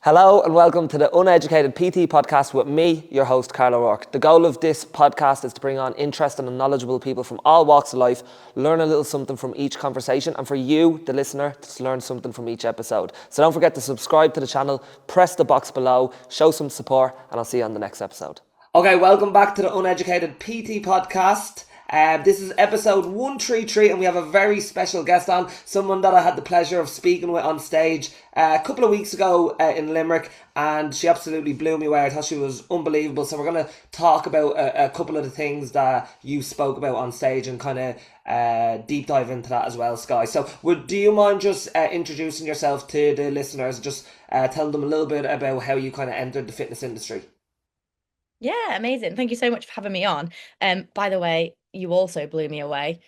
Hello and welcome to the Uneducated PT podcast with me, your host, Carl O'Rourke. The goal of this podcast is to bring on interesting and knowledgeable people from all walks of life, learn a little something from each conversation, and for you, the listener, to learn something from each episode. So don't forget to subscribe to the channel, press the box below, show some support, and I'll see you on the next episode. Okay, welcome back to the Uneducated PT podcast. This is episode 133 and we have a very special guest on, someone that I had the pleasure of speaking with on stage a couple of weeks ago in Limerick, and she absolutely blew me away. I thought she was unbelievable. So we're going to talk about a couple of the things that you spoke about on stage and kind of deep dive into that as well, Sky. So do you mind just introducing yourself to the listeners, just tell them a little bit about how you kind of entered the fitness industry? Yeah, amazing. Thank you so much for having me on. By the way, you also blew me away.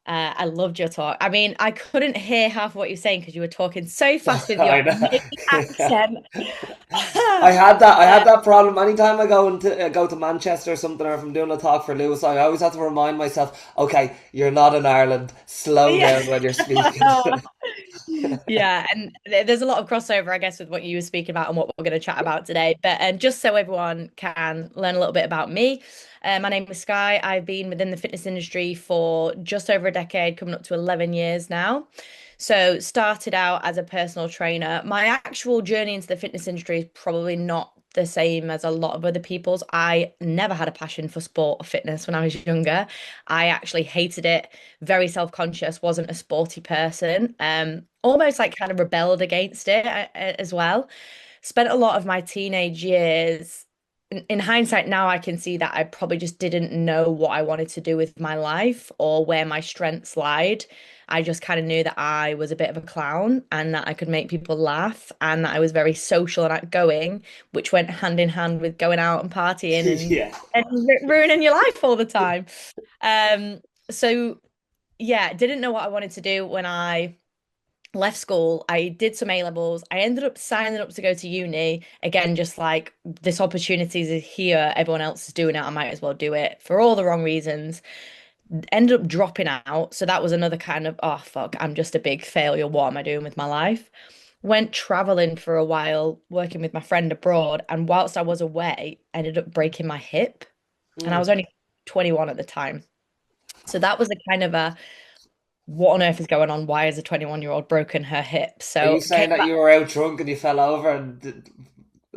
I loved your talk. I mean, I couldn't hear half of what you were saying because you were talking so fast with your I amazing know. accent. I had that problem anytime I go to Manchester or something, or if I'm doing a talk for Lewis. I always have to remind myself, okay, you're not in Ireland, slow Yeah. down when you're speaking. Yeah, and there's a lot of crossover, I guess, with what you were speaking about and what we're going to chat about today. But just so everyone can learn a little bit about me, my name is Sky. I've been within the fitness industry for just over a decade, coming up to 11 years now. So started out as a personal trainer. My actual journey into the fitness industry is probably not the same as a lot of other people's. I never had a passion for sport or fitness when I was younger. I actually hated it, very self-conscious, wasn't a sporty person. Almost like kind of rebelled against it as well. Spent a lot of my teenage years. In hindsight, now I can see that I probably just didn't know what I wanted to do with my life or where my strengths lied. I just kind of knew that I was a bit of a clown and that I could make people laugh and that I was very social and outgoing, which went hand in hand with going out and partying Yeah. and ruining your life all the time. Um, so yeah, didn't know what I wanted to do when I left school. I did some A levels. I ended up signing up to go to uni. Again, just like this opportunity is here, everyone else is doing it. I might as well do it for all the wrong reasons. Ended up dropping out. So that was another kind of, oh fuck, I'm just a big failure. What am I doing with my life? Went traveling for a while, working with my friend abroad. And whilst I was away, I ended up breaking my hip. And I Mm. was only 21 at the time. So that was a kind of a what on earth is going on? Why has a 21-year-old broken her hip? Are you So came saying that back. you were out drunk and you fell over and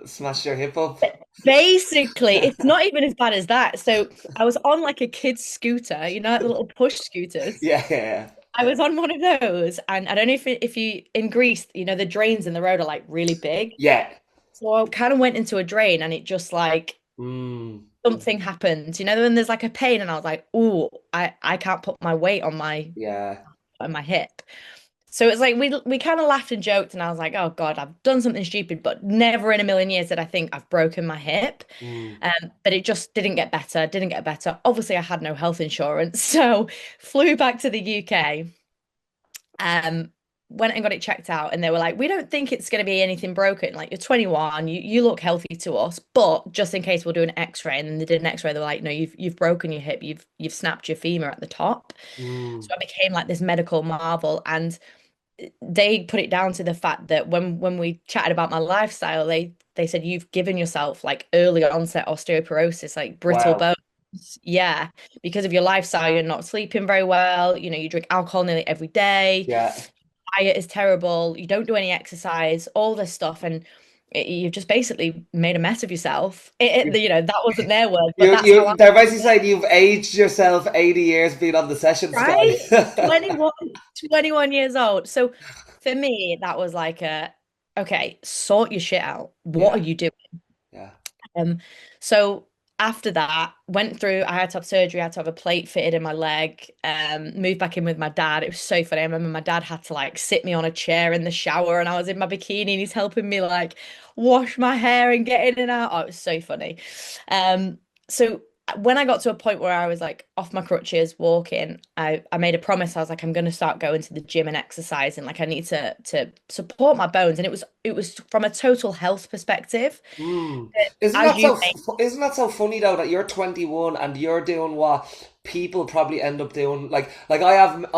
smashed your hip up? Basically, it's not even as bad as that. So I was on like a kid's scooter, like the little push scooters. Yeah, yeah, I was on one of those, and I don't know if you in Greece, the drains in the road are like really big. yeah. So I kind of went into a drain, and it just like Mm. something happened, when there's like a pain, and I was like, "Oh, I can't put my weight Yeah. on my hip." So it's like we kind of laughed and joked, and I was like, "Oh God, I've done something stupid," but never in a million years did I think I've broken my hip. Mm. But it just didn't get better, didn't get better. Obviously, I had no health insurance, so flew back to the UK. Um, Went and got it checked out, and they were like, "We don't think it's going to be anything broken. Like you're 21, you look healthy to us, but just in case we'll do an X-ray." And then they did an X-ray. They were like, "No, you've broken your hip. You've snapped your femur at the top." So Mm. I became like this medical marvel, and they put it down to the fact that when we chatted about my lifestyle, they said you've given yourself like early onset osteoporosis, like brittle Wow. bones. Yeah, because of your lifestyle, you're not sleeping very well. You drink alcohol nearly every day. Yeah. Diet is terrible. You don't do any exercise, all this stuff, and you've just basically made a mess of yourself. That wasn't their word, but that's how I They're basically saying you've aged yourself 80 years being on the session, right? Sky. 21, 21 years old. So for me, that was like okay, sort your shit out. What are Yeah, you doing? yeah. Um, so after that, went through, I had to have surgery, I had to have a plate fitted in my leg, moved back in with my dad. It was so funny. I remember my dad had to like sit me on a chair in the shower and I was in my bikini and he's helping me like wash my hair and get in and out. Oh, it was so funny. So when I got to a point where I was like off my crutches walking, I made a promise. I was like, I'm going to start going to the gym and exercising. Like I need to support my bones. And it was from a total health perspective. Mm. As you may Isn't that so funny though that you're 21 and you're doing what? people probably end up doing like I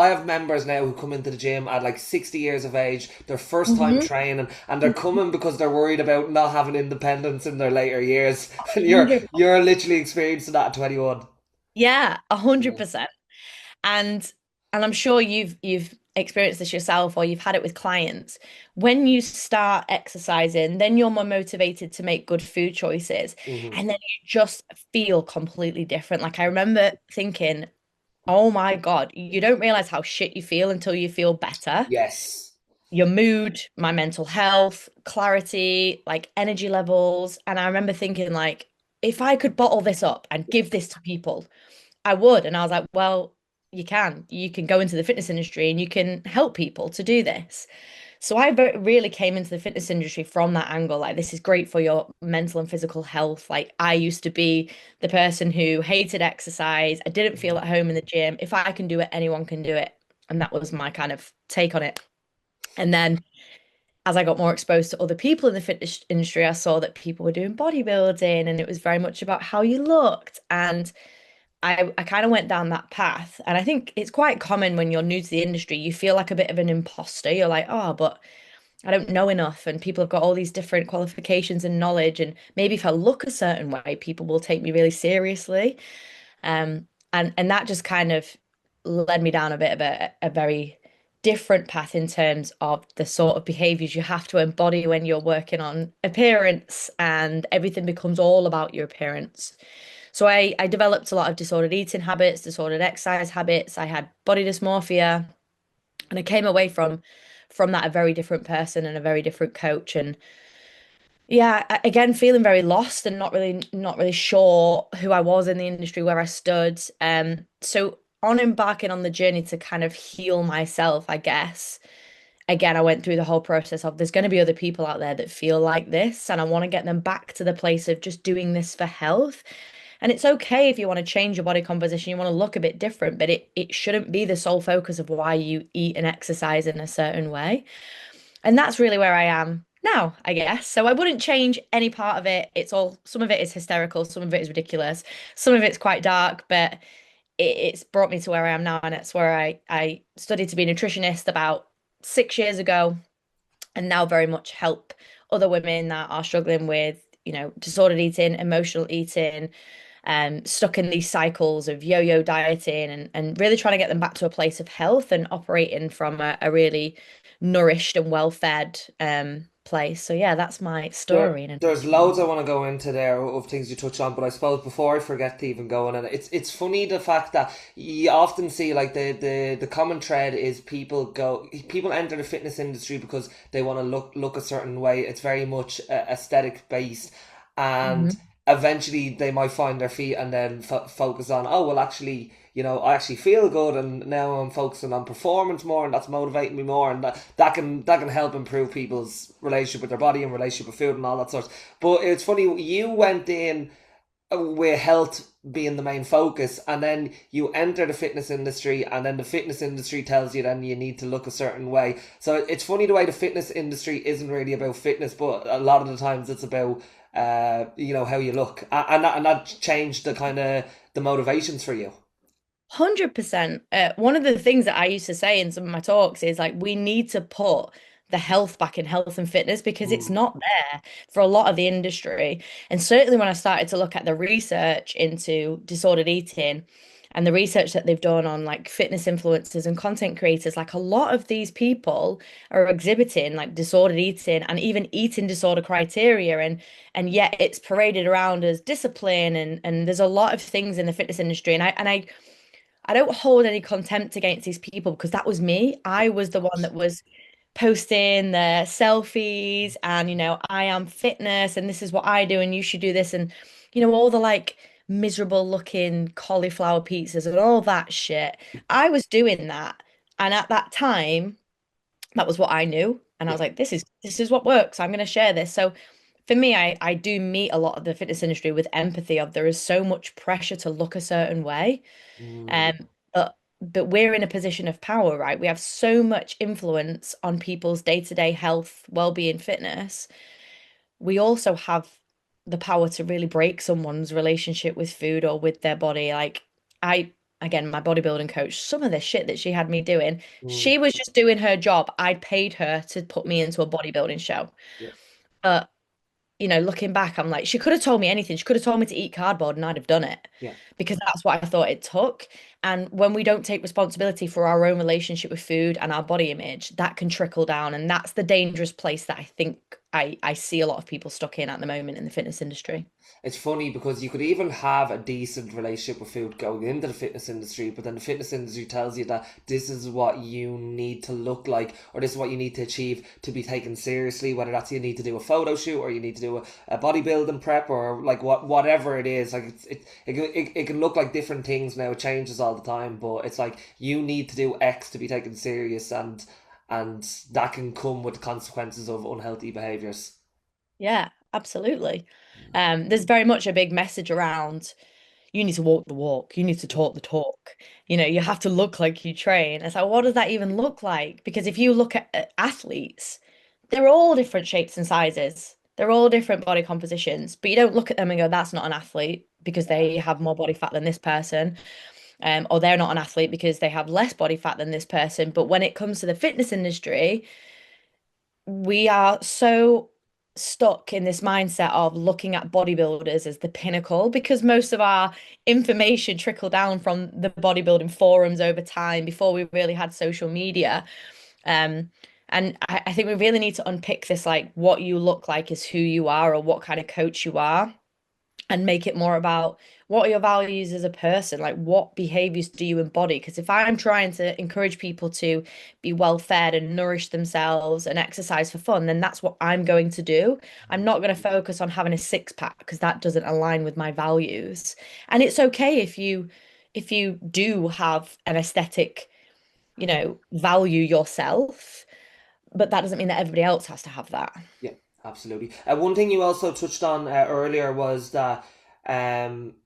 have members now who come into the gym at like 60 years of age, their first time Mhm. training, and they're coming because they're worried about not having independence in their later years. And you're 100. you're literally experiencing that at 21. Yeah, a hundred Yeah. percent. And and I'm sure you've experienced this yourself or you've had it with clients. When you start exercising, then you're more motivated to make good food choices. Hmm. And then you just feel completely different. Like I remember thinking, oh my God, you don't realize how shit you feel until you feel better. Yes. Your mood, my mental health, clarity, like energy levels. And I remember thinking, like, if I could bottle this up and give this to people, I would. And I was like, well, you can. You can go into the fitness industry and you can help people to do this. So I really came into the fitness industry from that angle. Like, this is great for your mental and physical health. Like, I used to be the person who hated exercise. I didn't feel at home in the gym. If I can do it, anyone can do it. And that was my kind of take on it. And then as I got more exposed to other people in the fitness industry, I saw that people were doing bodybuilding and it was very much about how you looked. And I kind of went down that path. And I think it's quite common when you're new to the industry, you feel like a bit of an imposter. You're like, oh, but I don't know enough. And people have got all these different qualifications and knowledge. And maybe if I look a certain way, people will take me really seriously. And that just kind of led me down a bit of a very different path in terms of the sort of behaviors you have to embody when you're working on appearance and everything becomes all about your appearance. So I developed a lot of disordered eating habits, disordered exercise habits. I had body dysmorphia, and I came away from that a very different person and a very different coach. And yeah, again, feeling very lost and not really sure who I was in the industry, where I stood. So on embarking on the journey to kind of heal myself, I guess. Again, I went through the whole process of there's going to be other people out there that feel like this, and I want to get them back to the place of just doing this for health. And it's okay if you want to change your body composition, you want to look a bit different, but it shouldn't be the sole focus of why you eat and exercise in a certain way. And that's really where I am now, I guess. So I wouldn't change any part of it. It's all, some of it is hysterical, some of it is ridiculous, some of it's quite dark, but it's brought me to where I am now. And it's where I studied to be a nutritionist about 6 years ago, and now very much help other women that are struggling with, disordered eating, emotional eating, stuck in these cycles of yo-yo dieting, and really trying to get them back to a place of health and operating from a really nourished and well-fed place. So yeah, that's my story in a There's nutshell. loads I want to go into there of things you touch on, but I suppose before I forget to even go on, and it's funny the fact that you often see like the common thread is people enter the fitness industry because they want to look a certain way. It's very much aesthetic based, and Mhm. eventually they might find their feet and then focus on, oh well, actually, I actually feel good, and now I'm focusing on performance more, and that's motivating me more, and that can help improve people's relationship with their body and relationship with food and all that sort. But it's funny, you went in with health being the main focus, and then you enter the fitness industry, and then the fitness industry tells you then you need to look a certain way. So it's funny the way the fitness industry isn't really about fitness, but a lot of the times it's about how you look, and that changed the kind of the motivations for you. 100%. One of the things that I used to say in some of my talks is like, we need to put the health back in health and fitness because it's Mm. not there for a lot of the industry. And certainly when I started to look at the research into disordered eating and the research that they've done on like fitness influencers and content creators, like a lot of these people are exhibiting like disordered eating and even eating disorder criteria. And yet it's paraded around as discipline, and there's a lot of things in the fitness industry. And I don't hold any contempt against these people because that was me. I was the one that was posting the selfies and, I am fitness and this is what I do and you should do this. And, all the like miserable looking cauliflower pizzas and all that shit. I was doing that. And at that time, that was what I knew. And I Yeah. was like, this is what works. I'm going to share this. So for me, I do meet a lot of the fitness industry with empathy of there is so much pressure to look a certain way. Mm. Um, but we're in a position of power, right? We have so much influence on people's day-to-day health, well-being, fitness. We also have the power to really break someone's relationship with food or with their body. Like I again, my bodybuilding coach, some of the shit that she had me doing, Mm, she was just doing her job. I'd paid her to put me into a bodybuilding show. yeah, But, looking back, I'm like, she could have told me anything. She could have told me to eat cardboard and I'd have done it yeah. because that's what I thought it took. And when we don't take responsibility for our own relationship with food and our body image, that can trickle down. And that's the dangerous place that I think I see a lot of people stuck in at the moment in the fitness industry. It's funny because you could even have a decent relationship with food going into the fitness industry, but then the fitness industry tells you that this is what you need to look like, or this is what you need to achieve to be taken seriously. Whether that's you need to do a photo shoot, or you need to do a bodybuilding prep, or like whatever it is. Like it can look like different things now. It changes all the time, but it's like you need to do X to be taken serious, and that can come with consequences of unhealthy behaviors. Yeah, absolutely. There's very much a big message around you need to walk the walk, you need to talk the talk. You have to look like you train. It's like, what does that even look like? Because if you look at athletes, they're all different shapes and sizes. They're all different body compositions, but you don't look at them and go, that's not an athlete because they have more body fat than this person. Or they're not an athlete because they have less body fat than this person. But when it comes to the fitness industry, we are so stuck in this mindset of looking at bodybuilders as the pinnacle because most of our information trickled down from the bodybuilding forums over time before we really had social media. Um, and I think we really need to unpick this, like what you look like is who you are or what kind of coach you are, and make it more about what are your values as a person, like what behaviors do you embody? Because if I'm trying to encourage people to be well fed and nourish themselves and exercise for fun, then that's what I'm going to do. I'm not going to focus on having a six pack because that doesn't align with my values. And it's okay if you do have an aesthetic, value yourself, but that doesn't mean that everybody else has to have that. Yeah, absolutely. One thing you also touched on earlier was that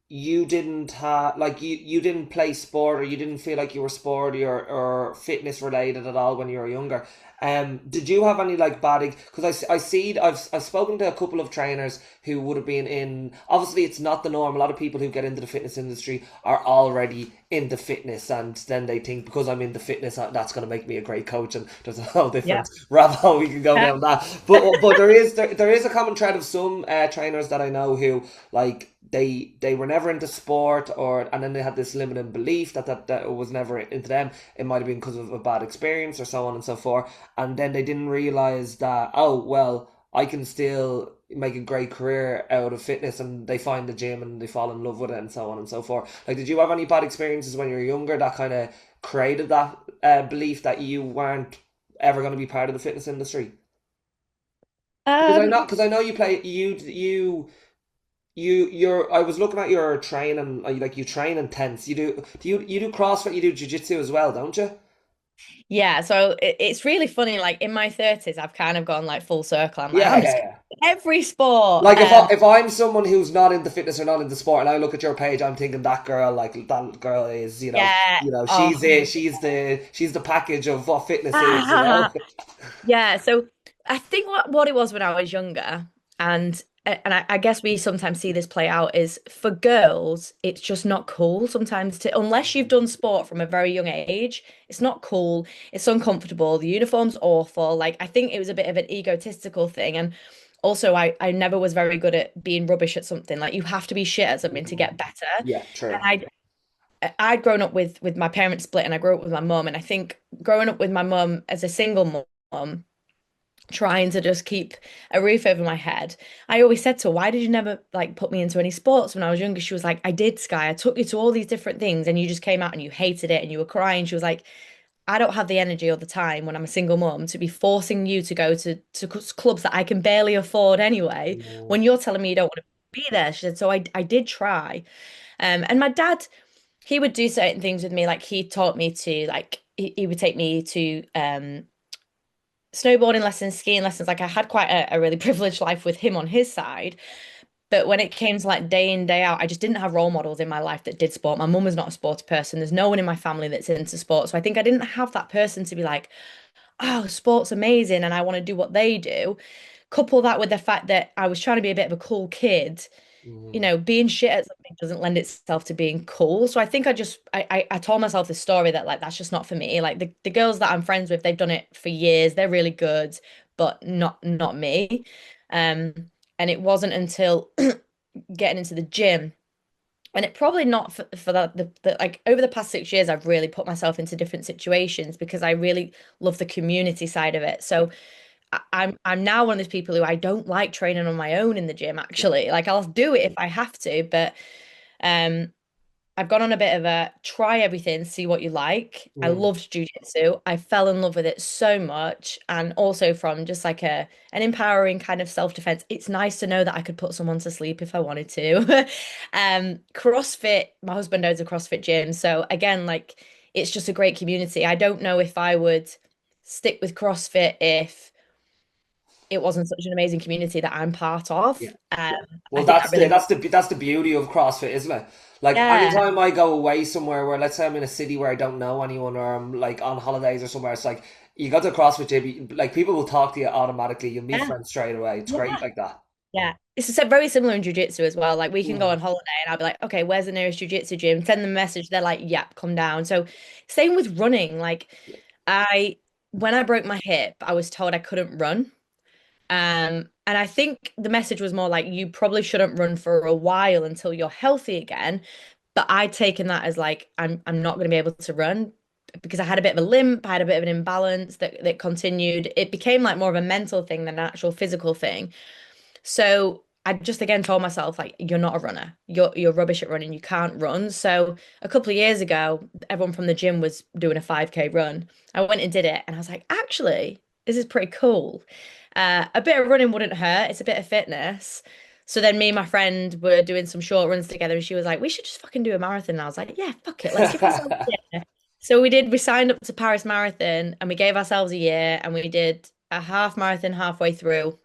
you didn't have like you didn't play sport, or you didn't feel like you were sporty or fitness related at all when you were younger. Did you have any like bad? Because I see I've spoken to a couple of trainers who would have been in. Obviously, it's not the norm. A lot of people who get into the fitness industry are already into fitness, and then they think because I'm into fitness, that's going to make me a great coach. And there's a whole Yeah. different rabbit hole we can go down that. But there is a common thread of some trainers that I know who like they were never into sport, or and then they had this limiting belief that it was never into them. It might have been because of a bad experience or so on and so forth, and then they didn't realize that, oh well, I can still make a great career out of fitness, and they find the gym and they fall in love with it and so on and so forth. Like, did you have any bad experiences when you were younger that kind of created that belief that you weren't ever going to be part of the fitness industry? Um, Because I know you play you're I was looking at your training, like you train intense. You do CrossFit, you do jiu-jitsu as well, don't you? Yeah, so it's really funny. Like in my 30s, I've kind of gone like full circle. I'm like, Yeah, I'm yeah, just yeah. every sport. Like if I'm someone who's not into fitness or not into sport, and I look at your page, I'm thinking that girl is, Yeah. Oh, she's it, she's the package of what fitness is, yeah. So I think what it was when I was younger, and I guess we sometimes see this play out is for girls, it's just not cool sometimes to unless you've done sport from a very young age, it's not cool. It's uncomfortable. The uniform's awful. Like I think it was a bit of an egotistical thing, and also I never was very good at being rubbish at something. Like you have to be shit at something to get better. Yeah, And true. I'd grown up with my parents split and I grew up with my mum. And I think growing up with my mum as a single mum, trying to just keep a roof over my head, I always said to her, why did you never like put me into any sports when I was younger? She was like, I did, Sky. I took you to all these different things and you just came out and you hated it and you were crying. She was like, I don't have the energy or the time when I'm a single mum to be forcing you to go to clubs that I can barely afford anyway, Mm, when you're telling me you don't want to be there. She said, so I did try. And my dad, he would do certain things with me. Like he taught me to like he would take me to snowboarding lessons, skiing lessons. Like I had quite a really privileged life with him on his side. But when it came to like day in, day out, I just didn't have role models in my life that did sport. My mum was not a sports person. There's no one in my family that's into sport. So I think I didn't have that person to be like, oh, sport's amazing and I want to do what they do. Couple that with the fact that I was trying to be a bit of a cool kid. being shit at something doesn't lend itself to being cool. So I think I told myself this story that like that's just not for me. Like the girls that I'm friends with, they've done it for years. They're really good, but not me. Um, and it wasn't until getting into the gym, and it probably not for that like over the past 6 years, I've really put myself into different situations because I really love the community side of it. So I'm now one of those people who I don't like training on my own in the gym, Yeah. actually. Like I'll do it if I have to, but um I've gone on a bit of a try everything, see what you like. I Mm. loved jujitsu. I fell in love with it so much. And also from just like an empowering kind of self-defense, it's nice to know that I could put someone to sleep if I wanted to. CrossFit, my husband owns a CrossFit gym. So again, like it's just a great community. I don't know if I would stick with CrossFit if it wasn't such an amazing community that I'm part Yeah. of. Yeah. I Well, think that really, that's the beauty of CrossFit, isn't it? Like yeah, anytime I go away somewhere where, let's say I'm in a city where I don't know anyone, or I'm like on holidays or somewhere, it's like you go to a CrossFit gym, like people will talk to you automatically. You'll meet yeah, friends straight away. It's great yeah. like that. Yeah, it's very similar in jiu-jitsu as well. Like we can go Mm. on holiday and I'll be like, okay, where's the nearest jiu-jitsu gym? Send them a message. They're like, yep, come down. So same with running. Like Yeah. I, when I broke my hip, I was told I couldn't run. And I think the message was more like you probably shouldn't run for a while until you're healthy again. But I'd taken that as like I'm not going to be able to run because I had a bit of a limp, I had a bit of an imbalance that continued. It became like more of a mental thing than an actual physical thing. So I just again told myself like you're not a runner. You're rubbish at running. You can't run. So a couple of years ago, everyone from the gym was doing a 5K run. I went and did it and I was like, actually, this is pretty cool. A bit of running wouldn't hurt. It's a bit of fitness. So then me and my friend were doing some short runs together and she was like, we should just fucking do a marathon. And I was like, yeah, fuck it. Let's give ourselves a year. So we did, we signed up to Paris Marathon and we gave ourselves a year and we did a half marathon halfway through.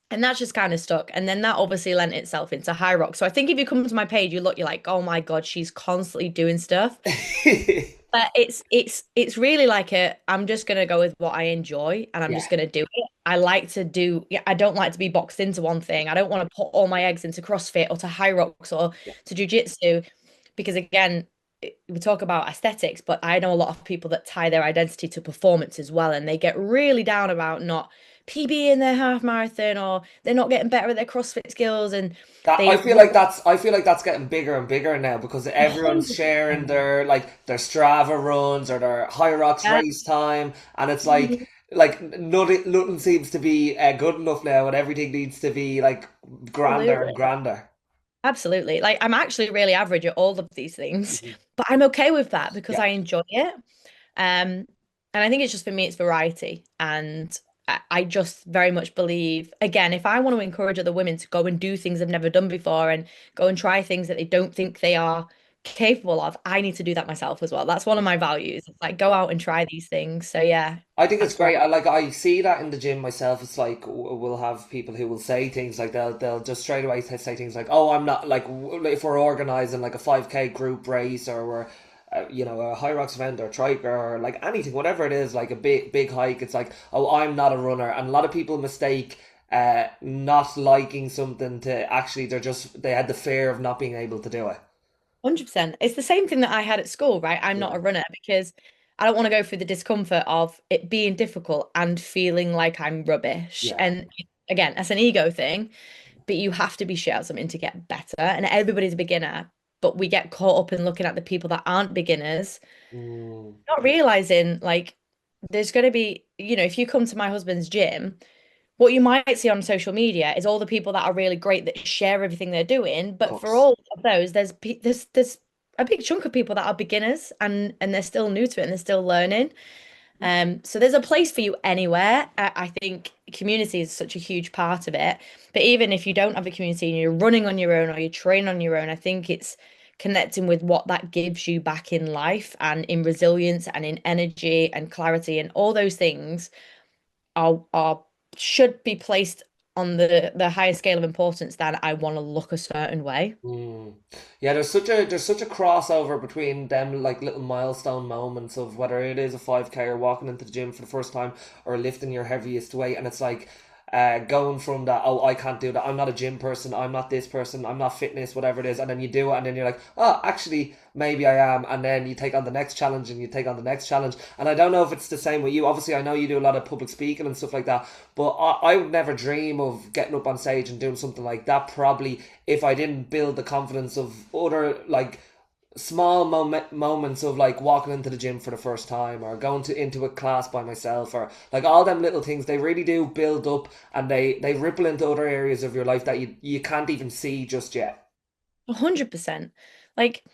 And that's just kind of stuck. And then that obviously lent itself into high rock. So I think if you come to my page, you look, you're like, oh my God, she's constantly doing stuff. But it's really like I'm just gonna go with what I enjoy and I'm Yeah. just gonna do it. I like to do, yeah, I don't like to be boxed into one thing. I don't want to put all my eggs into CrossFit or to high rocks or Yeah. to jujitsu because again, we talk about aesthetics, but I know a lot of people that tie their identity to performance as well, and they get really down about not PB in their half marathon or they're not getting better at their CrossFit skills and That they want I feel like that's getting bigger and bigger now because everyone's sharing 100%. their their Strava runs or their High Rocks Yeah. race time, and it's Mhm. like nothing seems to be good enough now, and everything needs to be like grander and Absolutely. grander. Absolutely. Like I'm actually really average at all of these things, Mhm. but I'm okay with that because Yeah. I enjoy it. Um, and I think it's just for me, it's variety. And I just very much believe, again, if I want to encourage other women to go and do things they've never done before and go and try things that they don't think they are capable of, I need to do that myself as well. That's one of my values. It's like go out and try these things. So yeah, I think it's that's where great. I see that in the gym myself. It's like we'll have people who will say things like they'll just straight away say things like, "Oh, I'm not like if we're organizing like a 5K group race or we're a high rocks event or trike or like anything, whatever it is, like a big hike. It's like, oh, I'm not a runner, and a lot of people mistake not liking something to actually they had the fear of not being able to do it. 100%. It's the same thing that I had at school, right? I'm not Yeah, a runner because I don't want to go through the discomfort of it being difficult and feeling like I'm rubbish. yeah. And again, that's an ego thing, but you have to be shit at something to get better. And everybody's a beginner, but we get caught up in looking at the people that aren't beginners, Mm, not realizing like there's going to be, if you come to my husband's gym, what you might see on social media is all the people that are really great that share everything they're doing, of but for course. all of those, there's a big chunk of people that are beginners and they're still new to it and they're still learning. So there's a place for you anywhere. I think community is such a huge part of it. But even if you don't have a community and you're running on your own or you're training on your own, I think it's connecting with what that gives you back in life and in resilience and in energy and clarity and all those things are should be placed on the higher scale of importance than I want to look a certain way. Mm. Yeah, there's such a crossover between them like little milestone moments of whether it is a 5K or walking into the gym for the first time or lifting your heaviest weight, and it's like going from that, oh, I can't do that, I'm not a gym person, I'm not this person, I'm not fitness, whatever it is, and then you do it, and then you're like, oh, actually, maybe I am, and then you take on the next challenge, and you take on the next challenge, and I don't know if it's the same with you. Obviously, I know you do a lot of public speaking and stuff like that, but I would never dream of getting up on stage and doing something like that, probably, if I didn't build the confidence of other, like, small moments of like walking into the gym for the first time, or going to into a class by myself, or like all them little things. They really do build up, and they ripple into other areas of your life that you can't even see just yet. 100%. Like,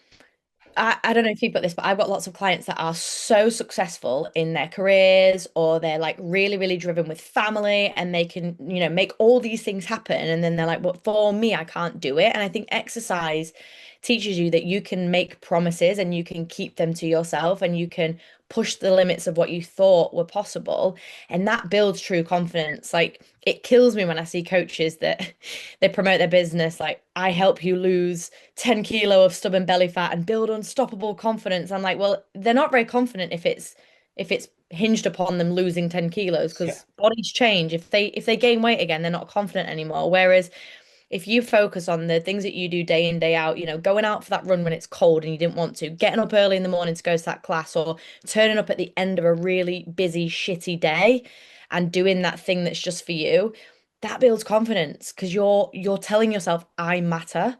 I don't know if you've got this, but I've got lots of clients that are so successful in their careers, or they're like really, really driven with family, and they can, make all these things happen. And then they're like, but for me, I can't do it. And I think exercise teaches you that you can make promises and you can keep them to yourself, and you can push the limits of what you thought were possible. And that builds true confidence. Like, it kills me when I see coaches that they promote their business like, I help you lose 10 kilo of stubborn belly fat and build unstoppable confidence. I'm like, well, they're not very confident if it's hinged upon them losing 10 kilos, Yeah. because bodies change. If they gain weight again, they're not confident anymore. Whereas if you focus on the things that you do day in, day out, going out for that run when it's cold and you didn't want to, getting up early in the morning to go to that class, or turning up at the end of a really busy, shitty day and doing that thing that's just for you, that builds confidence, because you're telling yourself, I matter.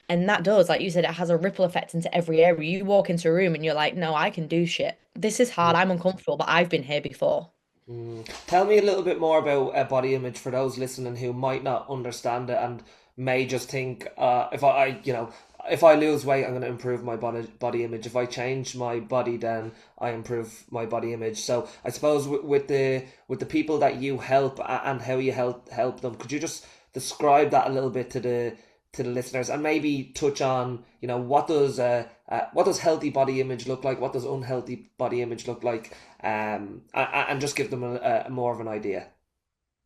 And that does, like you said, it has a ripple effect into every area. You walk into a room and you're like, no, I can do shit. This is hard. I'm uncomfortable, but I've been here before. Tell me a little bit more about body image for those listening who might not understand it and may just think, if if I lose weight, I'm going to improve my body image. If I change my body, then I improve my body image. So I suppose with the people that you help, and how you help them, could you just describe that a little bit to the listeners, and maybe touch on, what does healthy body image look like, what does unhealthy body image look like, and just give them a more of an idea.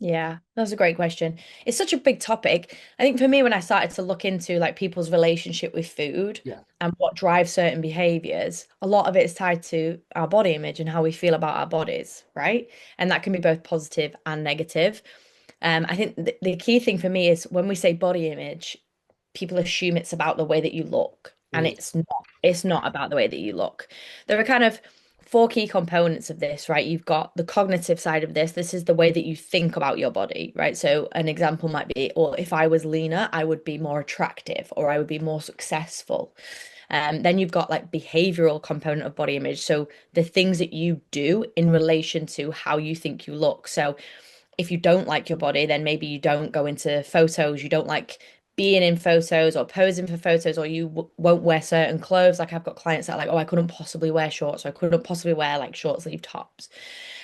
Yeah, that's a great question. It's such a big topic. I think for me, when I started to look into like people's relationship with food Yeah. and what drives certain behaviors, a lot of it is tied to our body image and how we feel about our bodies, right? And that can be both positive and negative. I think the key thing for me is when we say body image, people assume it's about the way that you look, and Mm, it's not about the way that you look. There are kind of four key components of this, right? You've got the cognitive side of this. This is the way that you think about your body, right? So an example might be, or if I was leaner, I would be more attractive, or I would be more successful. Then you've got like behavioral component of body image. So the things that you do in relation to how you think you look. So if you don't like your body, then maybe you don't go into photos, you don't like being in photos or posing for photos, or you won't wear certain clothes. Like, I've got clients that are like, oh, I couldn't possibly wear shorts, or I couldn't possibly wear like short sleeve tops.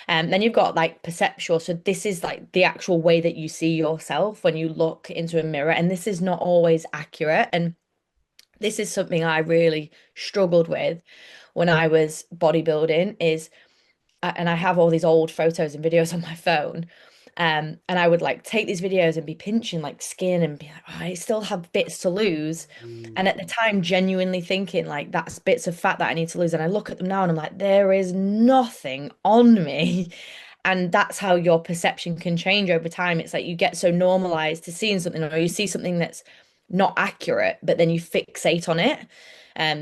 And then you've got like perceptual. So this is like the actual way that you see yourself when you look into a mirror. And this is not always accurate. And this is something I really struggled with when I was bodybuilding, is and I have all these old photos and videos on my phone. And I would like take these videos and be pinching like skin and be like, oh, I still have bits to lose. mm, And at the time, genuinely thinking like that's bits of fat that I need to lose. And I look at them now and I'm like, there is nothing on me. And that's how your perception can change over time. It's like you get so normalized to seeing something, or you see something that's not accurate, but then you fixate on it.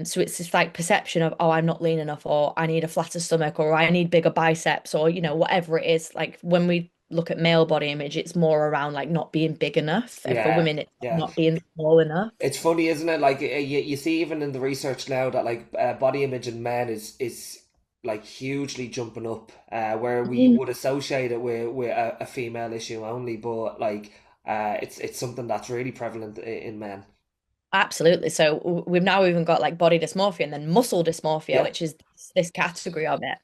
So it's this like perception of, oh, I'm not lean enough, or I need a flatter stomach, or I need bigger biceps, or whatever it is. Like when we look at male body image, it's more around like not being big enough, and for yeah, women, it's yeah. not being small enough. It's funny, isn't it? Like, you see even in the research now that like body image in men is like hugely jumping up, where we Mm. would associate it with a female issue only, but like it's something that's really prevalent in men. Absolutely. So we've now even got like body dysmorphia and then muscle dysmorphia, Yeah. which is this category of it.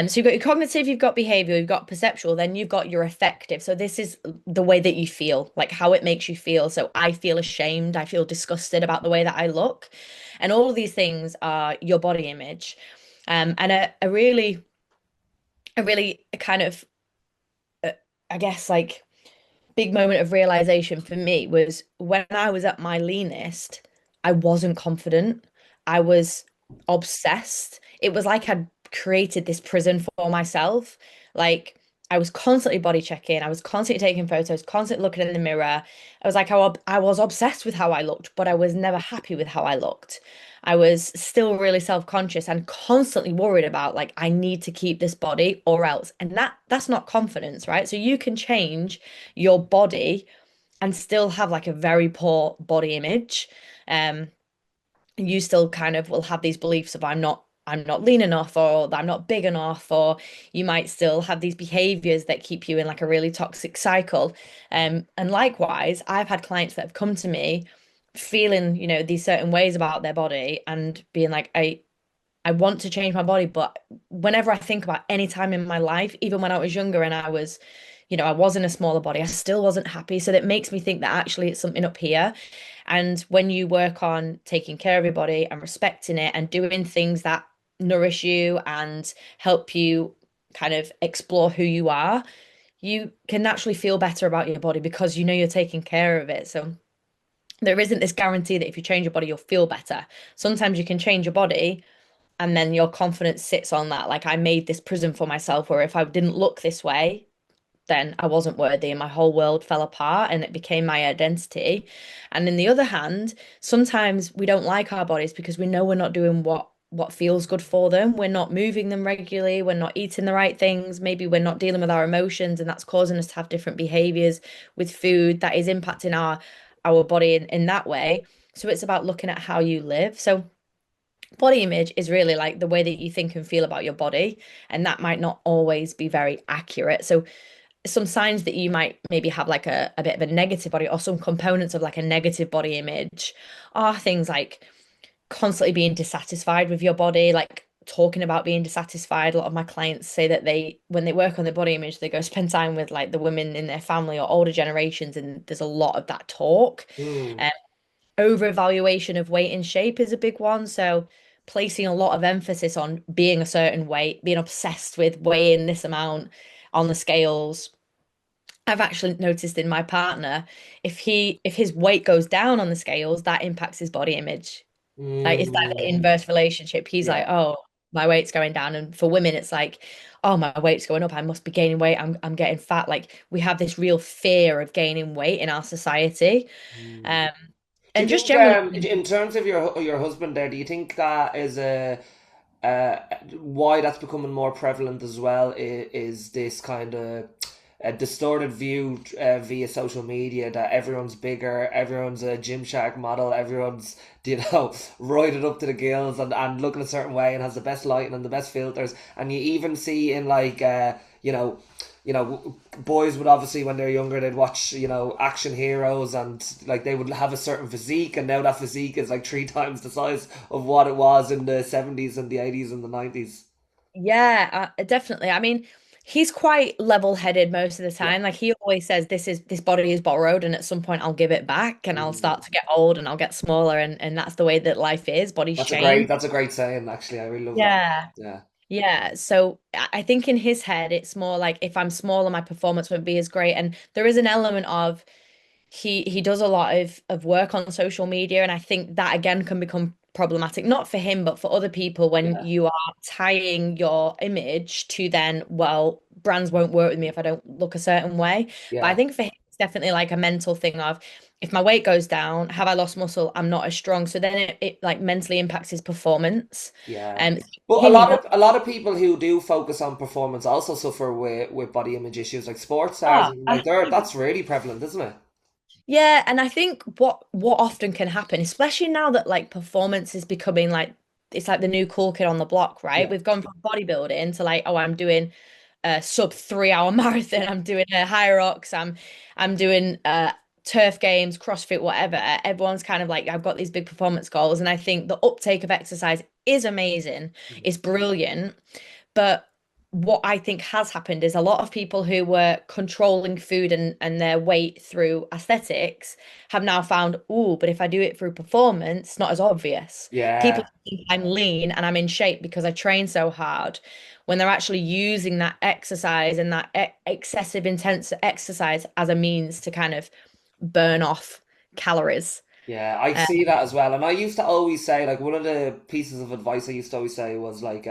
So you've got your cognitive, you've got behavior, you've got perceptual, then you've got your affective. So this is the way that you feel, like how it makes you feel. So I feel ashamed, I feel disgusted about the way that I look. And all of these things are your body image. And a really kind of, uh, I guess, like big moment of realization for me was when I was at my leanest, I wasn't confident. I was obsessed. It was like I'd created this prison for myself. Like, I was constantly body checking. I was constantly taking photos, constantly looking in the mirror. I was like, I was obsessed with how I looked, but I was never happy with how I looked. I was still really self-conscious and constantly worried about like I need to keep this body or else. And that's not confidence, right? So you can change your body and still have like a very poor body image. Um, you still kind of will have these beliefs of I'm not lean enough or that I'm not big enough, or you might still have these behaviors that keep you in like a really toxic cycle. And likewise, I've had clients that have come to me feeling, these certain ways about their body and being like, I want to change my body, but whenever I think about any time in my life, even when I was younger and I was in a smaller body, I still wasn't happy. So that makes me think that actually it's something up here. And when you work on taking care of your body and respecting it and doing things that nourish you and help you kind of explore who you are, you can naturally feel better about your body because you know you're taking care of it. So there isn't this guarantee that if you change your body, you'll feel better. Sometimes you can change your body and then your confidence sits on that. Like I made this prison for myself where if I didn't look this way, then I wasn't worthy and my whole world fell apart and it became my identity. And in the other hand, sometimes we don't like our bodies because we know we're not doing what feels good for them. We're not moving them regularly, we're not eating the right things, maybe we're not dealing with our emotions, and that's causing us to have different behaviors with food that is impacting our body in that way. So it's about looking at how you live. So body image is really like the way that you think and feel about your body, and that might not always be very accurate. So some signs that you might maybe have like a bit of a negative body or some components of like a negative body image are things like constantly being dissatisfied with your body, like talking about being dissatisfied. A lot of my clients say that when they work on their body image, they go spend time with like the women in their family or older generations, and there's a lot of that talk. Mm. Um, Over evaluation of weight and shape is a big one. So placing a lot of emphasis on being a certain weight, being obsessed with weighing this amount on the scales. I've actually noticed in my partner, if his weight goes down on the scales, that impacts his body image. Like it's like the Mm. inverse relationship. He's Yeah. like, oh, my weight's going down. And for women, it's like, oh, my weight's going up. I must be gaining weight. I'm getting fat. Like we have this real fear of gaining weight in our society. Mm. Um, Do you and just think, generally, in terms of your husband there, do you think that is uh, why that's becoming more prevalent as well? Is this kind of a distorted view via social media that everyone's bigger, everyone's a Gymshark model, everyone's roided up to the gills and looking a certain way and has the best lighting and the best filters, and you even see in like boys would obviously when they're younger they'd watch action heroes and like they would have a certain physique, and now that physique is like three times the size of what it was in the 70s and the 80s and the 90s. yeah, definitely. I mean, he's quite level-headed most of the Yeah. time. Like he always says, this body is borrowed, and at some point I'll give it back, and I'll Mm. start to get old, and I'll get smaller, and that's the way that life is. Bodies change. That's a great saying, actually. I really love that. Yeah. Yeah. Yeah, so I think in his head it's more like if I'm smaller, my performance won't be as great. And there is an element of he does a lot of work on social media, and I think that again can become problematic, not for him, but for other people when Yeah. you are tying your image to then, well, brands won't work with me if I don't look a certain way. But I Yeah. think for him, it's definitely like a mental thing of if my weight goes down, have I lost muscle? I'm not as strong. So then it like mentally impacts his performance. Yeah. Um, But him, he wants. a lot of people who do focus on performance also suffer with body image issues, like sports stars, Oh, and like that's really prevalent, isn't it? yeah, and I think what often can happen, especially now that like performance is becoming like it's like the new cool kid on the block, right? Yeah. We've gone from bodybuilding to like, oh, I'm doing a sub 3 hour marathon, I'm doing a high rocks, I'm doing turf games, CrossFit, whatever. Everyone's kind of like, I've got these big performance goals, and I think the uptake of exercise is amazing, it's brilliant. But what I think has happened is a lot of people who were controlling food and their weight through aesthetics have now found, oh, but if I do it through performance, it's not as obvious. People Yeah. think I'm lean and I'm in shape because I train so hard, when they're actually using that exercise and that excessive intense exercise as a means to kind of burn off calories. Yeah, I see that as well. And I used to always say, like, one of the pieces of advice I used to always say was, like,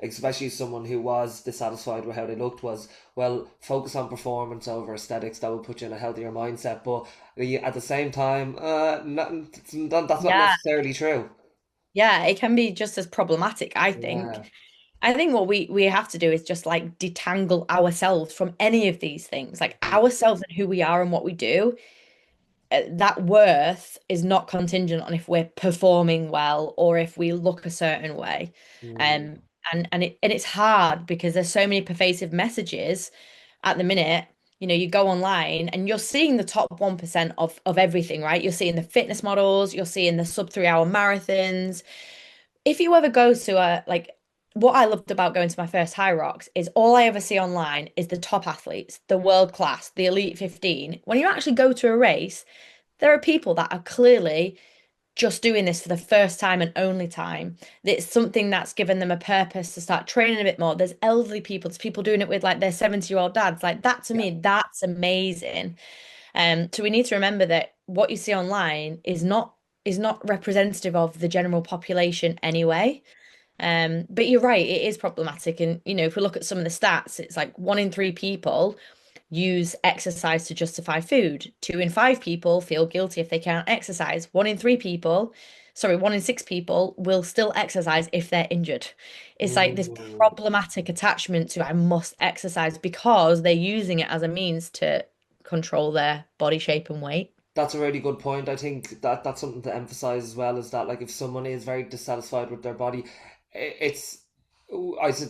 especially someone who was dissatisfied with how they looked, was, well, focus on performance over aesthetics. That will put you in a healthier mindset. But at the same time, that's not Yeah. necessarily true. Yeah, it can be just as problematic, I think. Yeah. I think what we have to do is just like detangle ourselves from any of these things, like Mm, ourselves and who we are and what we do. That worth is not contingent on if we're performing well or if we look a certain way. mm, Um, and it's hard because there's so many pervasive messages at the minute. You know, you go online and you're seeing the top 1% of everything, right? You're seeing the fitness models, you're seeing the sub 3 hour marathons. If you ever go to a like what I loved about going to my first High Rocks is all I ever see online is the top athletes, the world class, the elite 15. When you actually go to a race, there are people that are clearly just doing this for the first time and only time. It's something that's given them a purpose to start training a bit more. There's elderly people, there's people doing it with like their 70-year-old dads. Like that to yeah. me, that's amazing. So we need to remember that what you see online is not representative of the general population anyway. But you're right, it is problematic. And you know, if we look at some of the stats, it's like 1 in 3 people use exercise to justify food. 2 in 5 people feel guilty if they can't exercise. 1 in 3 people, sorry, 1 in 6 people will still exercise if they're injured. It's like this Mm. problematic attachment to I must exercise because they're using it as a means to control their body shape and weight. That's a really good point. I think that that's something to emphasize as well, is that, like, if someone is very dissatisfied with their body, it's,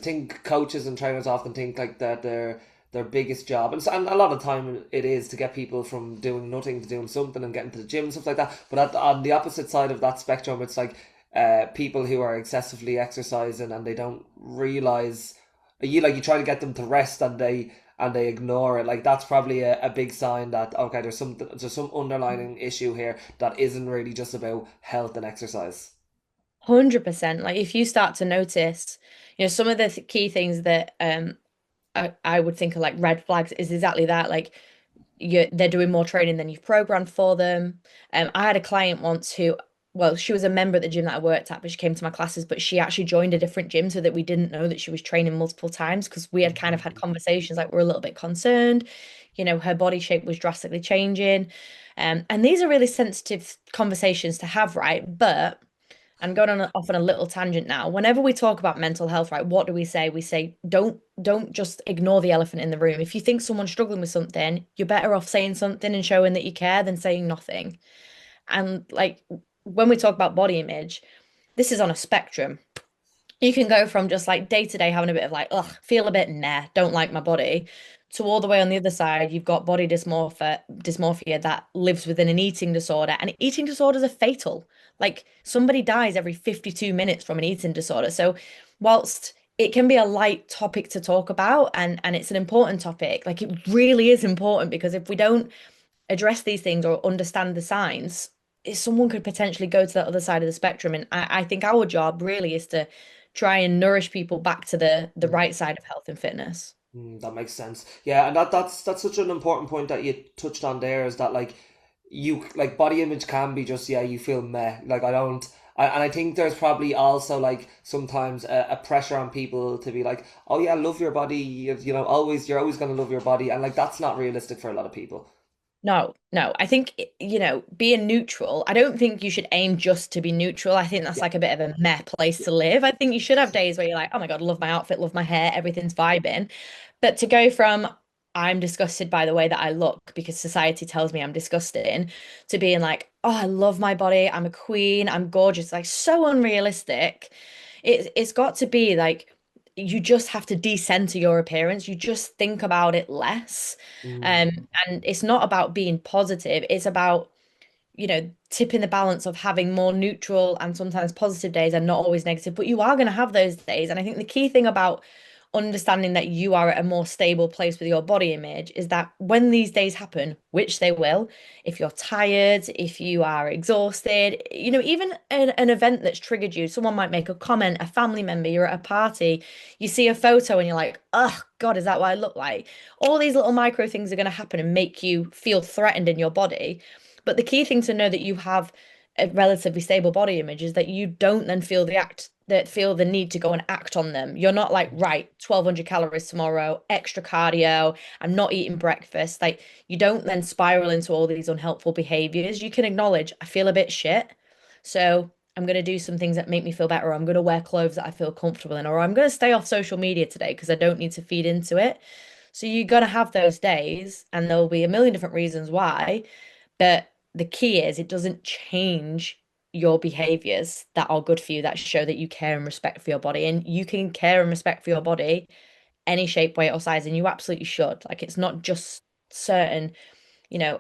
think coaches and trainers often think like that their biggest job, and a lot of time it is to get people from doing nothing to doing something and getting to the gym and stuff like that. But on the opposite side of that spectrum, it's like people who are excessively exercising and they don't realize, you try to get them to rest and they ignore it. Like, that's probably a big sign that, okay, there's some underlying issue here that isn't really just about health and exercise. 100%. Like if you start to notice, some of the key things that I would think are like red flags is exactly that. Like they're doing more training than you've programmed for them. I had a client once who, well, she was a member at the gym that I worked at, but she came to my classes, but she actually joined a different gym so that we didn't know that she was training multiple times because we had kind of had Mhm. conversations like we're a little bit concerned. Her body shape was drastically changing. And these are really sensitive conversations to have, right? But I'm going off on a little tangent now. Whenever we talk about mental health, right, what do we say? We say don't just ignore the elephant in the room. If you think someone's struggling with something, you're better off saying something and showing that you care than saying nothing. And like when we talk about body image, this is on a spectrum. You can go from just like day to day having a bit of like, ugh, feel a bit meh, don't like my body, to all the way on the other side, you've got body dysmorphia that lives within an eating disorder. And eating disorders are fatal. Like somebody dies every 52 minutes from an eating disorder. So whilst it can be a light topic to talk about and it's an important topic, like it really is important because if we don't address these things or understand the signs, someone could potentially go to that other side of the spectrum. And I think our job really is to try and nourish people back to the right side of health and fitness. That makes sense. Yeah, and that's such an important point that you touched on there, is that, like, body image can be just, yeah, you feel meh. Like, and I think there's probably also, like, sometimes a pressure on people to be like, oh yeah, love your body. You're always gonna love your body, and like that's not realistic for a lot of people. No, no. I think, being neutral, I don't think you should aim just to be neutral. I think that's Yeah, like a bit of a meh place yeah. to live. I think you should have days where you're like, oh my God, love my outfit, love my hair, everything's vibing. But to go from I'm disgusted by the way that I look because society tells me I'm disgusting to being like, oh, I love my body, I'm a queen, I'm gorgeous, like so unrealistic. It's got to be like you just have to decenter your appearance. You just think about it less. Mm, Um, and it's not about being positive, it's about tipping the balance of having more neutral and sometimes positive days and not always negative, but you are going to have those days. And I think the key thing about understanding that you are at a more stable place with your body image is that when these days happen, which they will, if you're tired, if you are exhausted, even an event that's triggered you, someone might make a comment, a family member, you're at a party, you see a photo and you're like, oh God, is that what I look like? All these little micro things are going to happen and make you feel threatened in your body. But the key thing to know that you have a relatively stable body image is that you don't then feel the need to go and act on them. You're not like, right, 1,200 calories tomorrow, extra cardio, I'm not eating breakfast. Like you don't then spiral into all these unhelpful behaviors. You can acknowledge, I feel a bit shit. So I'm going to do some things that make me feel better, or I'm going to wear clothes that I feel comfortable in, or I'm going to stay off social media today because I don't need to feed into it. So you're going to have those days, and there'll be a million different reasons why. But the key is it doesn't change your behaviors that are good for you, that show that you care and respect for your body. And you can care and respect for your body any shape, weight, or size, and you absolutely should. Like it's not just certain,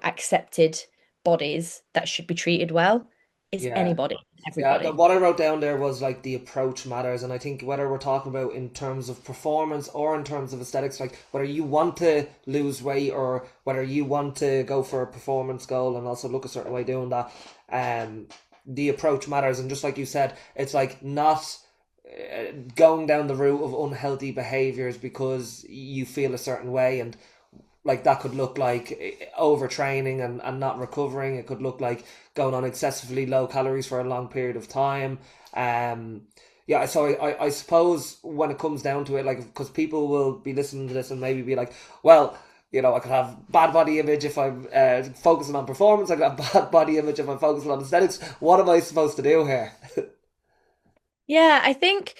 accepted bodies that should be treated well. It's Yeah. anybody, Yeah, everybody. what I wrote down there was like the approach matters, and I think whether we're talking about in terms of performance or in terms of aesthetics, like whether you want to lose weight or whether you want to go for a performance goal and also look a certain way doing that, the approach matters. And just like you said, it's like not going down the route of unhealthy behaviors because you feel a certain way, and like that could look like overtraining and not recovering. It could look like going on excessively low calories for a long period of time. Um, yeah, so I suppose when it comes down to it, like, because people will be listening to this and maybe be like, well, I could have bad body image if I'm focusing on performance. I could have bad body image if I'm focusing on aesthetics. What am I supposed to do here? Yeah, I think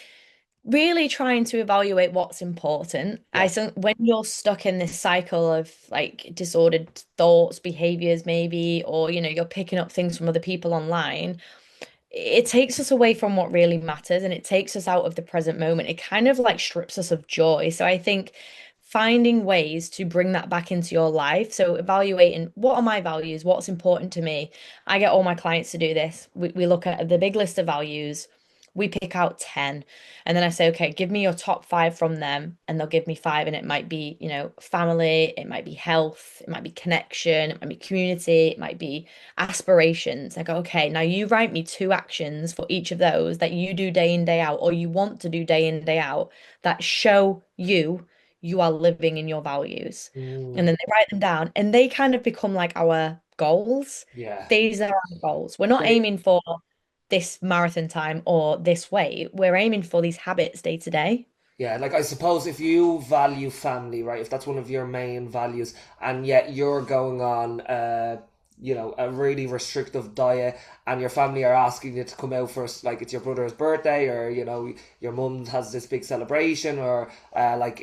really trying to evaluate what's important. I Yeah, think when you're stuck in this cycle of like disordered thoughts, behaviors, maybe, or you're picking up things from other people online, it takes us away from what really matters and it takes us out of the present moment. It kind of like strips us of joy. So I think finding ways to bring that back into your life. So evaluating what are my values, what's important to me. I get all my clients to do this. We look at the big list of values. We pick out 10 and then I say, okay, give me your top five from them. And they'll give me five. And it might be, family, it might be health, it might be connection, it might be community, it might be aspirations. I go, okay, now you write me two actions for each of those that you do day in, day out, or you want to do day in, day out that show you are living in your values. And mm, then they write them down and they kind of become like our goals. yeah. These are our goals. We're not They, aiming for this marathon time or this weight. We're aiming for these habits day to day. Yeah, like I suppose if you value family, right, if that's one of your main values, and yet you're going on, a really restrictive diet, and your family are asking you to come out for, like, it's your brother's birthday, or your mum has this big celebration, or like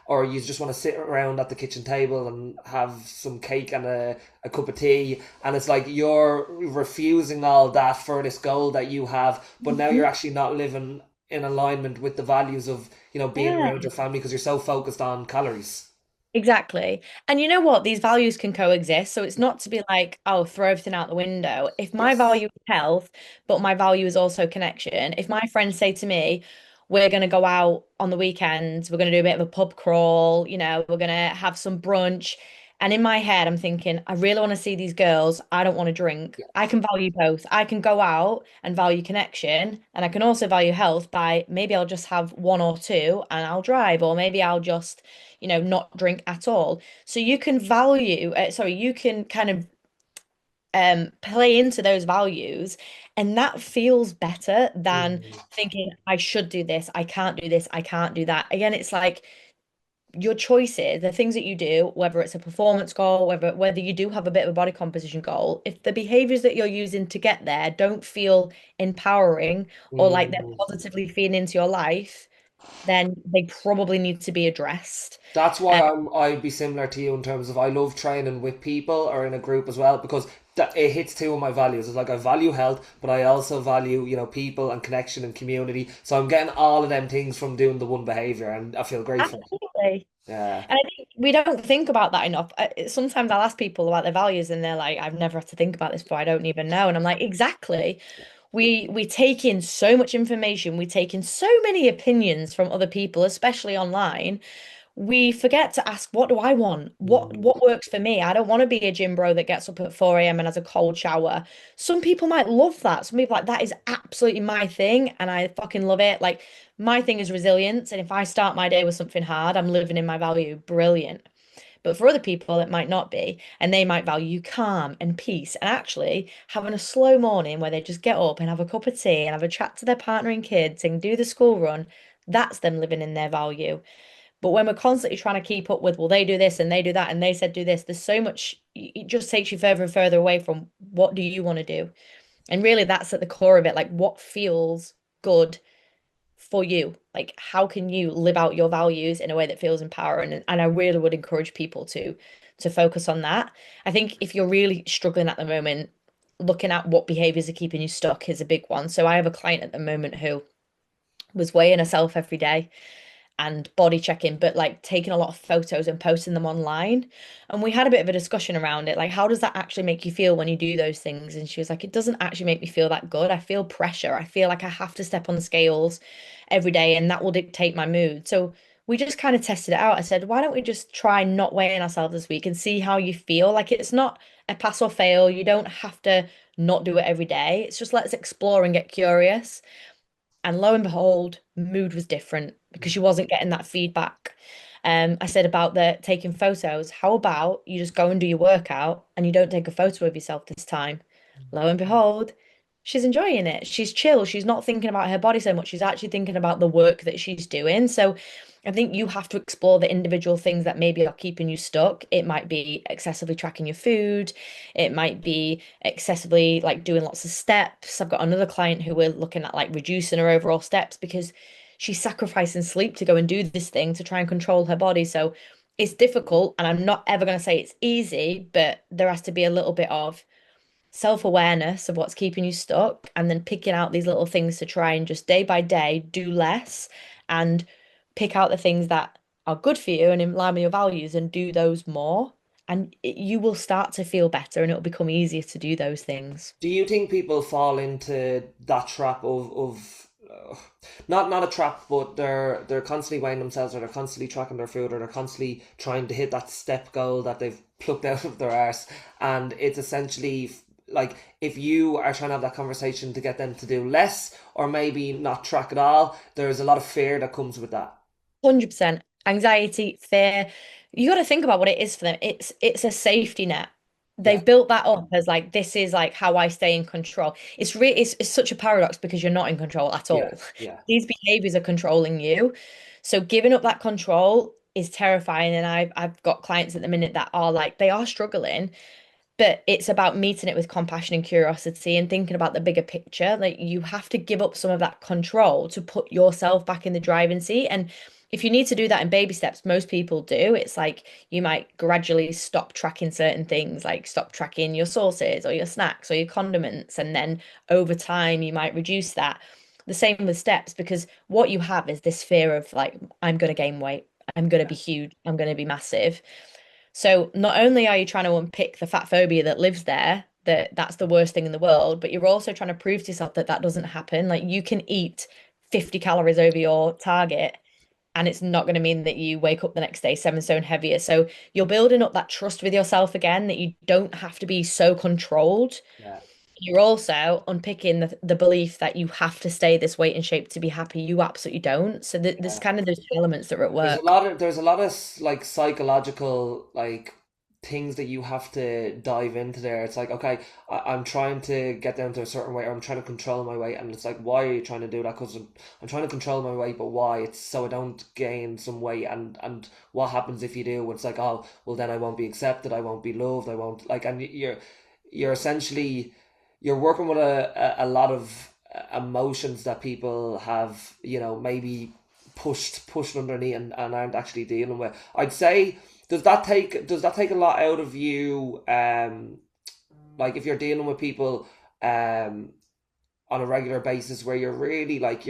or you just want to sit around at the kitchen table and have some cake and a cup of tea, and it's like you're refusing all that for this goal that you have, but now you're Mhm. actually not living in alignment with the values of being Yeah. around your family because you're so focused on calories. Exactly. And you know what? These values can coexist. So it's not to be like, oh, throw everything out the window. If my Yes. value is health, but my value is also connection, if my friends say to me, we're going to go out on the weekends, we're going to do a bit of a pub crawl, we're going to have some brunch. And in my head, I'm thinking, I really want to see these girls. I don't want to drink. I can value both. I can go out and value connection, and I can also value health by maybe I'll just have one or two and I'll drive, or maybe I'll just not drink at all. So you can you can kind of play into those values, and that feels better than Mm, thinking I should do this, I can't do this, I can't do that. Again, it's like your choices, the things that you do, whether it's a performance goal, whether you do have a bit of a body composition goal, if the behaviors that you're using to get there don't feel empowering or like they're mm. positively feeding into your life, then they probably need to be addressed. That's why Um, I'd be similar to you in terms of I love training with people or in a group as well because it hits two of my values. It's like I value health, but I also value people and connection and community. So I'm getting all of them things from doing the one behavior, and I feel grateful. Absolutely. Yeah. And I think we don't think about that enough. Sometimes I'll ask people about their values and they're like, I've never had to think about this before. I don't even know. And I'm like, exactly. We take in so much information. We take in so many opinions from other people, especially online. We forget to ask, what do I want? Mm, What works for me? I don't want to be a gym bro that gets up at 4 a.m. and has a cold shower. Some people might love that. Some people like that is absolutely my thing and I fucking love it. Like my thing is resilience. And if I start my day with something hard, I'm living in my value. Brilliant. But for other people, it might not be. And they might value calm and peace. And actually, having a slow morning where they just get up and have a cup of tea and have a chat to their partner and kids and do the school run, that's them living in their value. But when we're constantly trying to keep up with, well, they do this and they do that and they said do this, there's so much, it just takes you further and further away from what do you want to do? And really, that's at the core of it. Like, what feels good for you? Like, how can you live out your values in a way that feels empowering? And I really would encourage people to focus on that. I think if you're really struggling at the moment, looking at what behaviors are keeping you stuck is a big one. So I have a client at the moment who was weighing herself every day and body checking, but like taking a lot of photos and posting them online. And we had a bit of a discussion around it. Like, how does that actually make you feel when you do those things? And she was like, it doesn't actually make me feel that good. I feel pressure. I feel like I have to step on scales every day and that will dictate my mood. So we just kind of tested it out. I said, why don't we just try not weighing ourselves this week and see how you feel? Like, it's not a pass or fail. You don't have to not do it every day. It's just let's explore and get curious. And lo and behold, mood was different because she wasn't getting that feedback. I said about the taking photos. How about you just go and do your workout and you don't take a photo of yourself this time? Lo and behold, she's enjoying it. She's chill. She's not thinking about her body so much. She's actually thinking about the work that she's doing. So I think you have to explore the individual things that maybe are keeping you stuck. It might be excessively tracking your food. It might be excessively like doing lots of steps. I've got another client who we're looking at like reducing her overall steps because she's sacrificing sleep to go and do this thing to try and control her body. So it's difficult, and I'm not ever going to say it's easy, but there has to be a little bit of self-awareness of what's keeping you stuck and then picking out these little things to try and just day by day do less and pick out the things that are good for you and in line with your values and do those more. And you will start to feel better and it'll become easier to do those things. Do you think people fall into that trap of not a trap, but they're constantly weighing themselves, or they're constantly tracking their food, or they're constantly trying to hit that step goal that they've plucked out of their arse, and it's essentially like if you are trying to have that conversation to get them to do less or maybe not track at all, there's a lot of fear that comes with that. 100% anxiety, fear. You got to think about what it is for them. It's a safety net. Yeah, They've built that up as like this is like how I stay in control. It's such a paradox because you're not in control at yeah, all. yeah, These behaviors are controlling you. So giving up that control is terrifying. And I've got clients at the minute that are like they are struggling, but it's about meeting it with compassion and curiosity and thinking about the bigger picture. Like you have to give up some of that control to put yourself back in the driving seat. And if you need to do that in baby steps, most people do. It's like you might gradually stop tracking certain things, like stop tracking your sauces or your snacks or your condiments. And then over time, you might reduce that. The same with steps, because what you have is this fear of like, I'm going to gain weight. I'm going to be huge. I'm going to be massive. So not only are you trying to unpick the fat phobia that lives there, that that's the worst thing in the world, but you're also trying to prove to yourself that that doesn't happen. Like you can eat 50 calories over your target and it's not going to mean that you wake up the next day 7 stone heavier. So you're building up that trust with yourself again that you don't have to be so controlled. yeah. You're also unpicking the belief that you have to stay this weight and shape to be happy. You absolutely don't. So there's Yeah. kind of those two elements that are at There's a work. lot of like psychological like things that you have to dive into there. It's like, okay, I'm trying to get down to a certain weight, or I'm trying to control my weight, and it's like, why are you trying to do that? Because I'm trying to control my weight, but why? It's so I don't gain some weight, and what happens if you do? It's like, oh, well then I won't be accepted, I won't be loved, I won't like, and you're essentially you're working with a lot of emotions that people have, maybe pushed underneath and aren't actually dealing with. I'd say does that take a lot out of you? Like if you're dealing with people um on a regular basis where you're really like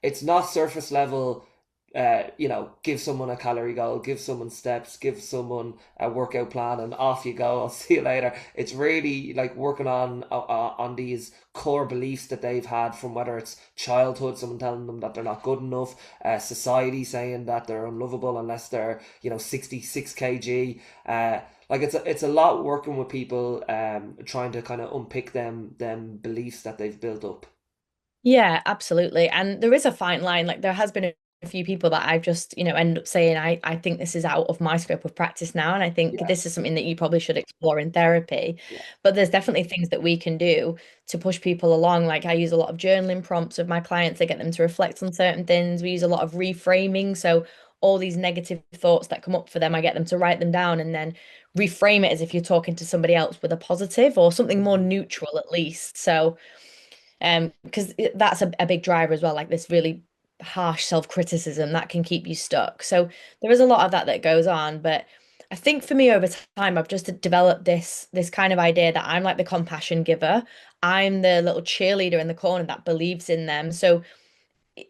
it's not surface level. Give someone a calorie goal, give someone steps, give someone a workout plan, and off you go. I'll see you later. It's really like working on these core beliefs that they've had from whether it's childhood, someone telling them that they're not good enough, society saying that they're unlovable unless they're 66 kg. Like it's a lot working with people, trying to kind of unpick them beliefs that they've built up. Yeah, absolutely. And there is a fine line. Like there has been a few people that I've just, end up saying, I think this is out of my scope of practice now. And I think Yeah, this is something that you probably should explore in therapy. yeah, But there's definitely things that we can do to push people along. Like I use a lot of journaling prompts with my clients to get them to reflect on certain things. We use a lot of reframing. So all these negative thoughts that come up for them, I get them to write them down and then reframe it as if you're talking to somebody else with a positive or something more mhm, neutral at least. So because that's a big driver as well, like this really harsh self-criticism that can keep you stuck. So there is a lot of that that goes on, but I think for me over time, I've just developed this kind of idea that I'm like the compassion giver. I'm the little cheerleader in the corner that believes in them. So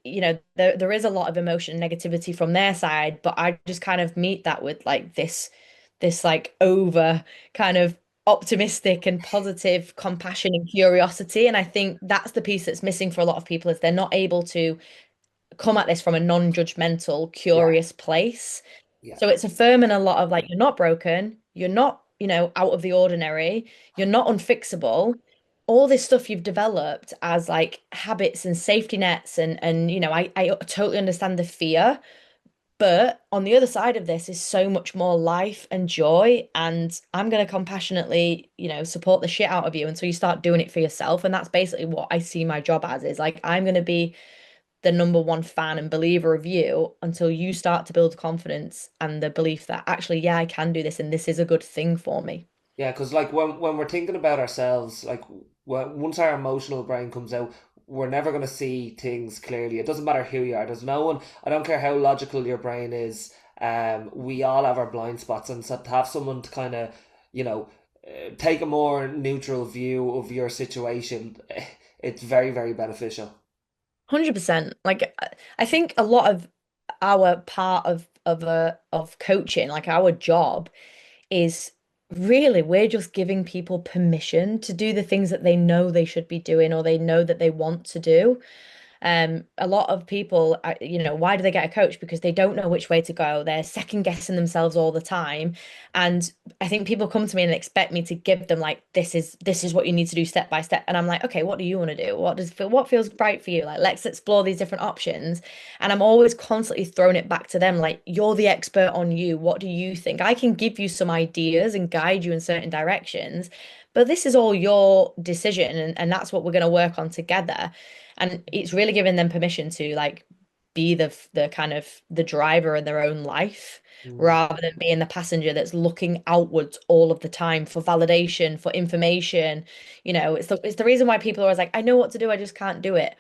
there is a lot of emotion and negativity from their side, but I just kind of meet that with like this like over kind of optimistic and positive compassion and curiosity. And I think that's the piece that's missing for a lot of people is they're not able to come at this from a non-judgmental, yeah, curious place. yeah, So it's affirming a lot of like, you're not broken, you're not, out of the ordinary, you're not unfixable. All this stuff you've developed as like habits and safety nets and I totally understand the fear, but on the other side of this is so much more life and joy. And I'm going to compassionately, support the shit out of you until you start doing it for yourself. And that's basically what I see my job as is like, I'm going to be the number one fan and believer of you until you start to build confidence and the belief that actually, yeah, I can do this and this is a good thing for me. yeah. Because like when we're thinking about ourselves, like once our emotional brain comes out, we're never going to see things clearly. It doesn't matter who you are. There's no one. I don't care how logical your brain is. We all have our blind spots, and so to have someone to kind of, you know, take a more neutral view of your situation, it's very, very beneficial. 100%. Like I think a lot of our part of coaching, like our job is really we're just giving people permission to do the things that they know they should be doing or they know that they want to do. A lot of people, why do they get a coach? Because they don't know which way to go. They're second guessing themselves all the time. And I think people come to me and expect me to give them like, this is what you need to do step by step. And I'm like, okay, what do you want to do? What feels right for you? Like, let's explore these different options. And I'm always constantly throwing it back to them, like, you're the expert on you. What do you think? I can give you some ideas and guide you in certain directions, but this is all your decision, and that's what we're going to work on together. And it's really giving them permission to like be the kind of the driver in their own life Mm. rather than being the passenger that's looking outwards all of the time for validation, for information. It's the reason why people are always like, I know what to do, I just can't do it.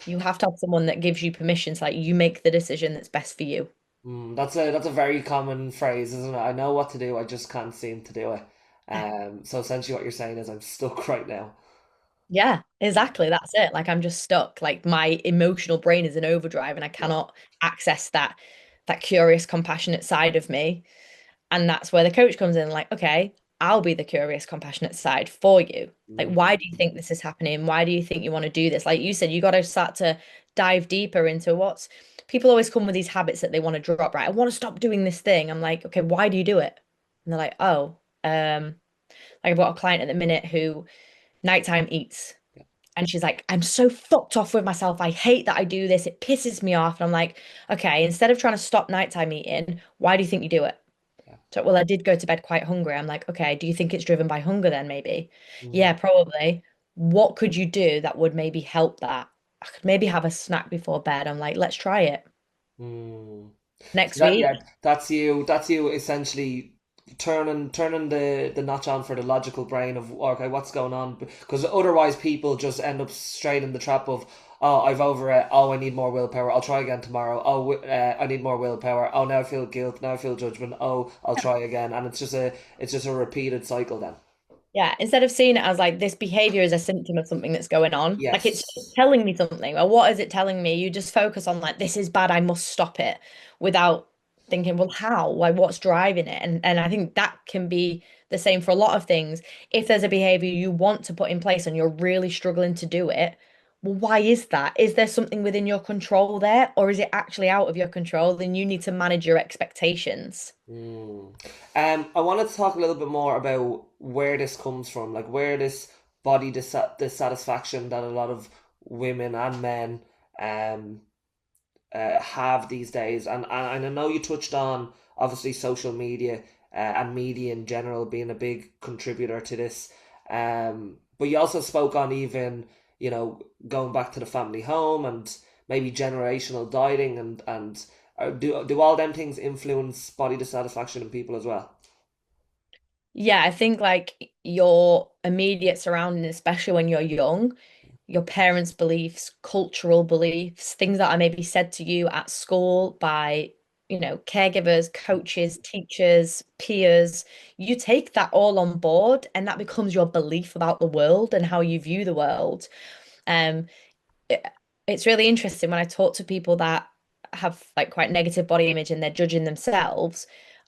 You have to have someone that gives you permission so like you make the decision that's best for you. That's a very common phrase, isn't it? I know what to do, I just can't seem to do it. So essentially, what you're saying is I'm stuck right now. Yeah, Yeah, exactly. That's it. Like I'm just stuck. Like my emotional brain is in overdrive and I yeah. cannot access that curious, compassionate side of me. And that's where the coach comes in, like, okay, I'll be the curious, compassionate side for you. Like, Mm, why do you think this is happening? Why do you think you want to do this? Like you said, you got to start to dive deeper into what's people always come with these habits that they want to drop, right? I want to stop doing this thing. I'm like, okay, why do you do it? And they're like, oh, like I've got a client at the minute who nighttime eats. yeah, And she's like, I'm so fucked off with myself. I hate that I do this. It pisses me off. And I'm like, okay, instead of trying to stop nighttime eating, why do you think you do it? yeah. So, well, I did go to bed quite hungry. I'm like, okay, do you think it's driven by hunger then, maybe? Mm, Yeah, probably. What could you do that would maybe help that? I could maybe have a snack before bed. I'm like, let's try it mm. So next that yeah, week. that's you. That's you essentially turning the notch on for the logical brain of okay, what's going on? Because otherwise, people just end up straight in the trap of oh, I've over it. Oh, I need more willpower. I'll try again tomorrow. Oh, I need more willpower. Oh, now I feel guilt. Now I feel judgment. Oh, I'll try again, and it's just a repeated cycle then. Yeah, instead of seeing it as like this behavior is a symptom of something that's going on, like it's Yes. telling me something. Well, what is it telling me? You just focus on like this is bad, I must stop it without thinking, well, how? Like what's driving it? And I think that can be the same for a lot of things. If there's a behavior you want to put in place and you're really struggling to do it, well, why is that? Is there something within your control there, or is it actually out of your control? Then you need to manage your expectations. Mm. I wanted to talk a little bit more about where this comes from, like where this body dissatisfaction that a lot of women and men um have these days. And I know you touched on obviously social media and media in general being a big contributor to this. But you also spoke on even, going back to the family home and maybe generational dieting and do all them things influence body dissatisfaction in people as well? Yeah, I think like your immediate surrounding, especially when you're young, your parents' beliefs, cultural beliefs, things that are maybe said to you at school by, caregivers, coaches, teachers, peers, you take that all on board and that becomes your belief about the world and how you view the world. Um, it- it's really interesting when I talk to people that have like quite negative body image and they're judging themselves.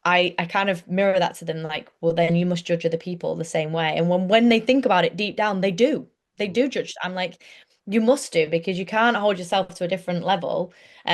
I kind of mirror that to them, like, well, then you must judge other people the same way. And when they think about it deep down, they do. They do judge. I'm like, you must do because you can't hold yourself to a different level.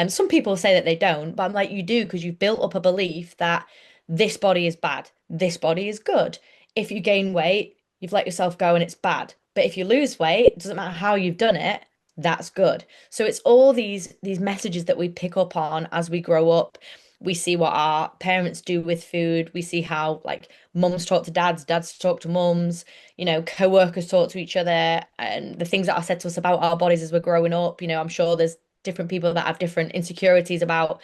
Some people say that they don't, but I'm like, you do because you've built up a belief that this body is bad, this body is good. If you gain weight, you've let yourself go and it's bad. But if you lose weight, it doesn't matter how you've done it, that's good. So it's all these messages that we pick up on as we grow up. We see what our parents do with food. We see how like mums talk to dads, dads talk to mums, co-workers talk to each other, and the things that are said to us about our bodies as we're growing up. I'm sure there's different people that have different insecurities about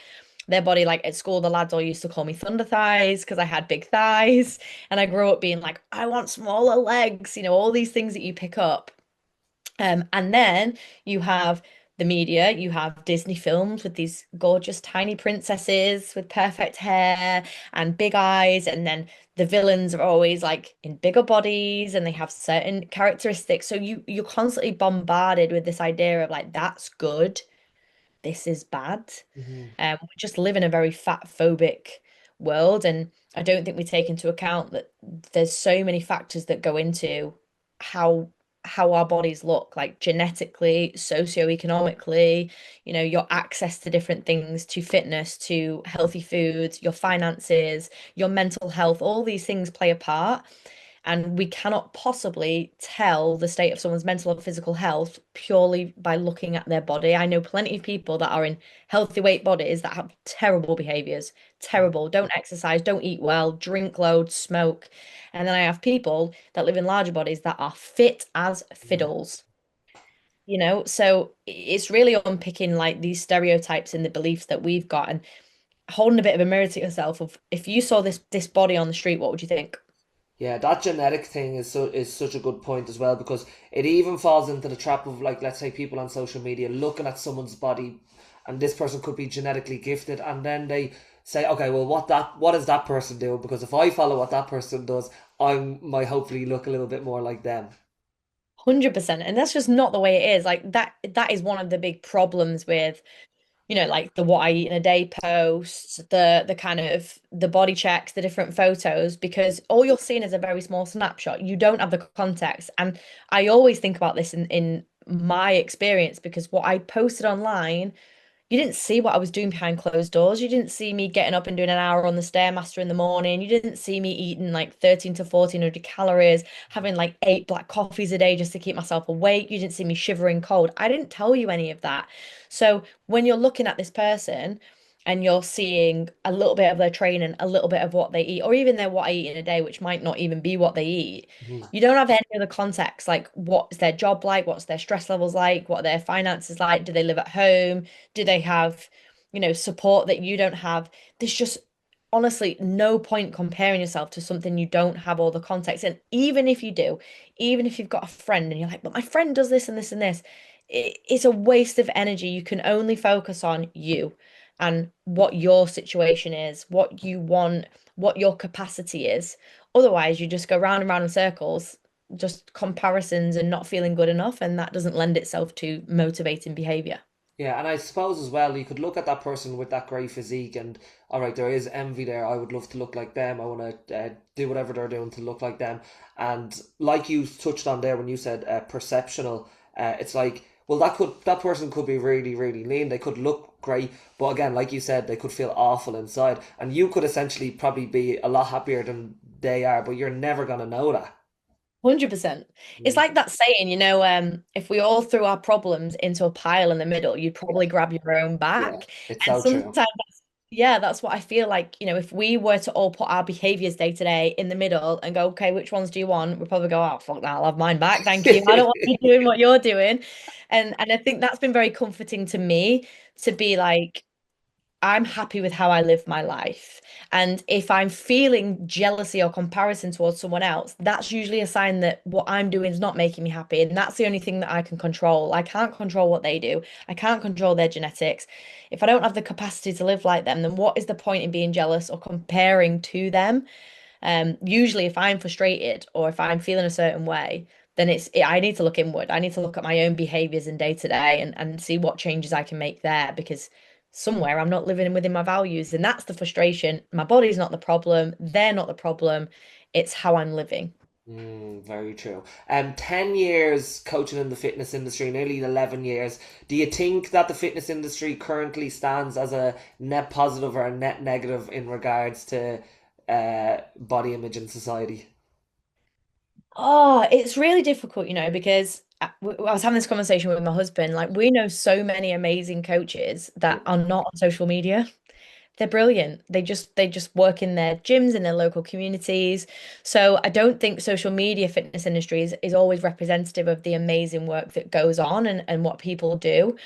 their body. Like at school, the lads all used to call me thunder thighs because I had big thighs. And I grew up being like, I want smaller legs, all these things that you pick up. And then you have the media, you have Disney films with these gorgeous tiny princesses with perfect hair and big eyes. And then the villains are always like in bigger bodies and they have certain characteristics. So you're constantly bombarded with this idea of like, that's good, this is bad. Hmm. We just live in a very fat phobic world, and I don't think we take into account that there's so many factors that go into how how our bodies look, like genetically, socioeconomically, your access to different things, to fitness, to healthy foods, your finances, your mental health, all these things play a part. And we cannot possibly tell the state of someone's mental or physical health purely by looking at their body. I know plenty of people that are in healthy weight bodies that have terrible behaviors, terrible, don't exercise, don't eat well, drink loads, smoke. And then I have people that live in larger bodies that are fit as fiddles. So it's really unpicking like these stereotypes and the beliefs that we've got and holding a bit of a mirror to yourself of if you saw this body on the street, what would you think? Yeah, that genetic thing is such a good point as well, because it even falls into the trap of, like, let's say people on social media looking at someone's body and this person could be genetically gifted, and then they say, okay, well, what is that person doing? Because if I follow what that person does, I might hopefully look a little bit more like them. 100%. And that's just not the way it is. Like that is one of the big problems with, like the what I eat in a day posts, the kind of the body checks, the different photos, because all you're seeing is a very small snapshot. You don't have the context. And I always think about this in my experience because what I posted online, you didn't see what I was doing behind closed doors. You didn't see me getting up and doing an hour on the Stairmaster in the morning. You didn't see me eating like 13 to 1400 calories, having like 8 black coffees a day just to keep myself awake. You didn't see me shivering cold. I didn't tell you any of that. So when you're looking at this person and you're seeing a little bit of their training, a little bit of what they eat, or even their what I eat in a day, which might not even be what they eat, Mhm. you don't have any other context. Like, what's their job like? What's their stress levels like? What are their finances like? Do they live at home? Do they have, support that you don't have? There's just honestly no point comparing yourself to something you don't have all the context. And even if you do, even if you've got a friend and you're like, but my friend does this and this and this, it's a waste of energy. You can only focus on you and what your situation is, what you want, what your capacity is. Otherwise, you just go round and round in circles, just comparisons and not feeling good enough. And that doesn't lend itself to motivating behavior. Yeah, and I suppose as well, you could look at that person with that great physique, and all right, there is envy there. I would love to look like them. I want to do whatever they're doing to look like them. And like you touched on there when you said perceptional, it's like, well, that person could be really, really lean. They could look great, but again, like you said, they could feel awful inside, and you could essentially probably be a lot happier than they are, but you're never gonna know that. 100%. It's Mm. like that saying, if we all threw our problems into a pile in the middle, you'd Yeah, probably grab your own yeah, back. it's And so sometimes true. yeah, that's what I feel like, if we were to all put our behaviors day to day in the middle and go, okay, which ones do you want? We'd probably go, oh, fuck that, I'll have mine back. Thank you. I don't want to be doing what you're doing. And I think that's been very comforting to me to be like, I'm happy with how I live my life. And if I'm feeling jealousy or comparison towards someone else, that's usually a sign that what I'm doing is not making me happy. And that's the only thing that I can control. I can't control what they do. I can't control their genetics. If I don't have the capacity to live like them, then what is the point in being jealous or comparing to them? Usually, if I'm frustrated or if I'm feeling a certain way, then I need to look inward. I need to look at my own behaviors in day to day and see what changes I can make there because somewhere I'm not living within my values. And that's the frustration. My body's not the problem. They're not the problem. It's how I'm living. Very true. 10 years coaching in the fitness industry, nearly 11 years. Do you think that the fitness industry currently stands as a net positive or a net negative in regards to body image in society? Oh, it's really difficult, because I was having this conversation with my husband. Like, we know so many amazing coaches Yeah. that are not on social media. They're brilliant. They just work in their gyms in their local communities. So I don't think social media fitness industry is always representative of the amazing work that goes on and what people do.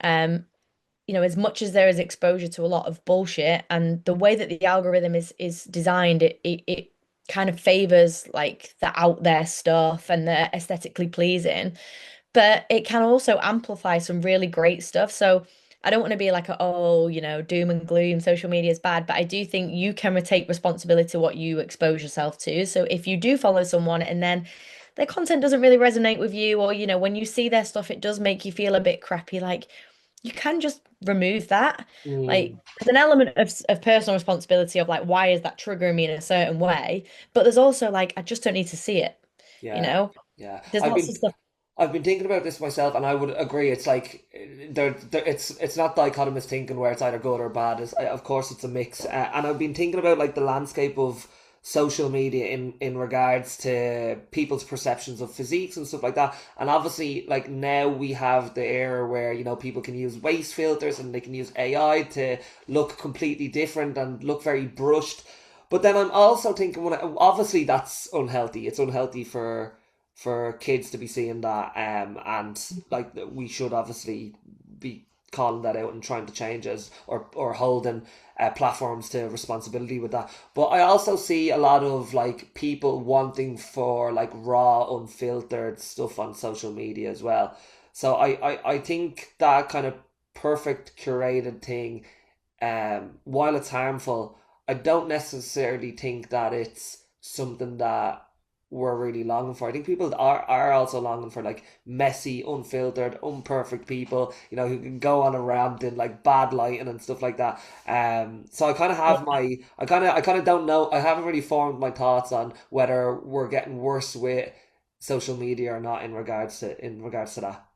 Um, as much as there is exposure to a lot of bullshit and the way that the algorithm is designed, it kind of favors like the out there stuff and the aesthetically pleasing, but it can also amplify some really great stuff. So I don't want to be like, oh, doom and gloom, social media is bad, but I do think you can take responsibility to what you expose yourself to. So if you do follow someone and then their content doesn't really resonate with you, or, when you see their stuff, it does make you feel a bit crappy, like you can just remove that. Like Mm, there's an element of personal responsibility of like, why is that triggering me in a certain way? But there's also like, I just don't need to see it, you yeah, know? yeah. There's lots of stuff. I've been thinking about this myself, and I would agree. It's like it's not dichotomous thinking where it's either good or bad. Of course, it's a mix. And I've been thinking about like the landscape of social media in regards to people's perceptions of physiques and stuff like that. And obviously, like now we have the era where people can use waist filters and they can use AI to look completely different and look very brushed. But then I'm also thinking, obviously that's unhealthy. It's unhealthy for kids to be seeing that, and like we should obviously be calling that out and trying to change us or holding platforms to responsibility with that. But I also see a lot of like people wanting for like raw, unfiltered stuff on social media as well. So I think that kind of perfect curated thing, while it's harmful, I don't necessarily think that it's something that we're really longing for. I think people are also longing for like messy, unfiltered, imperfect people, who can go on a rant in like bad lighting and stuff like that. So I kind of have I kind of don't know. I haven't really formed my thoughts on whether we're getting worse with social media or not in regards to that.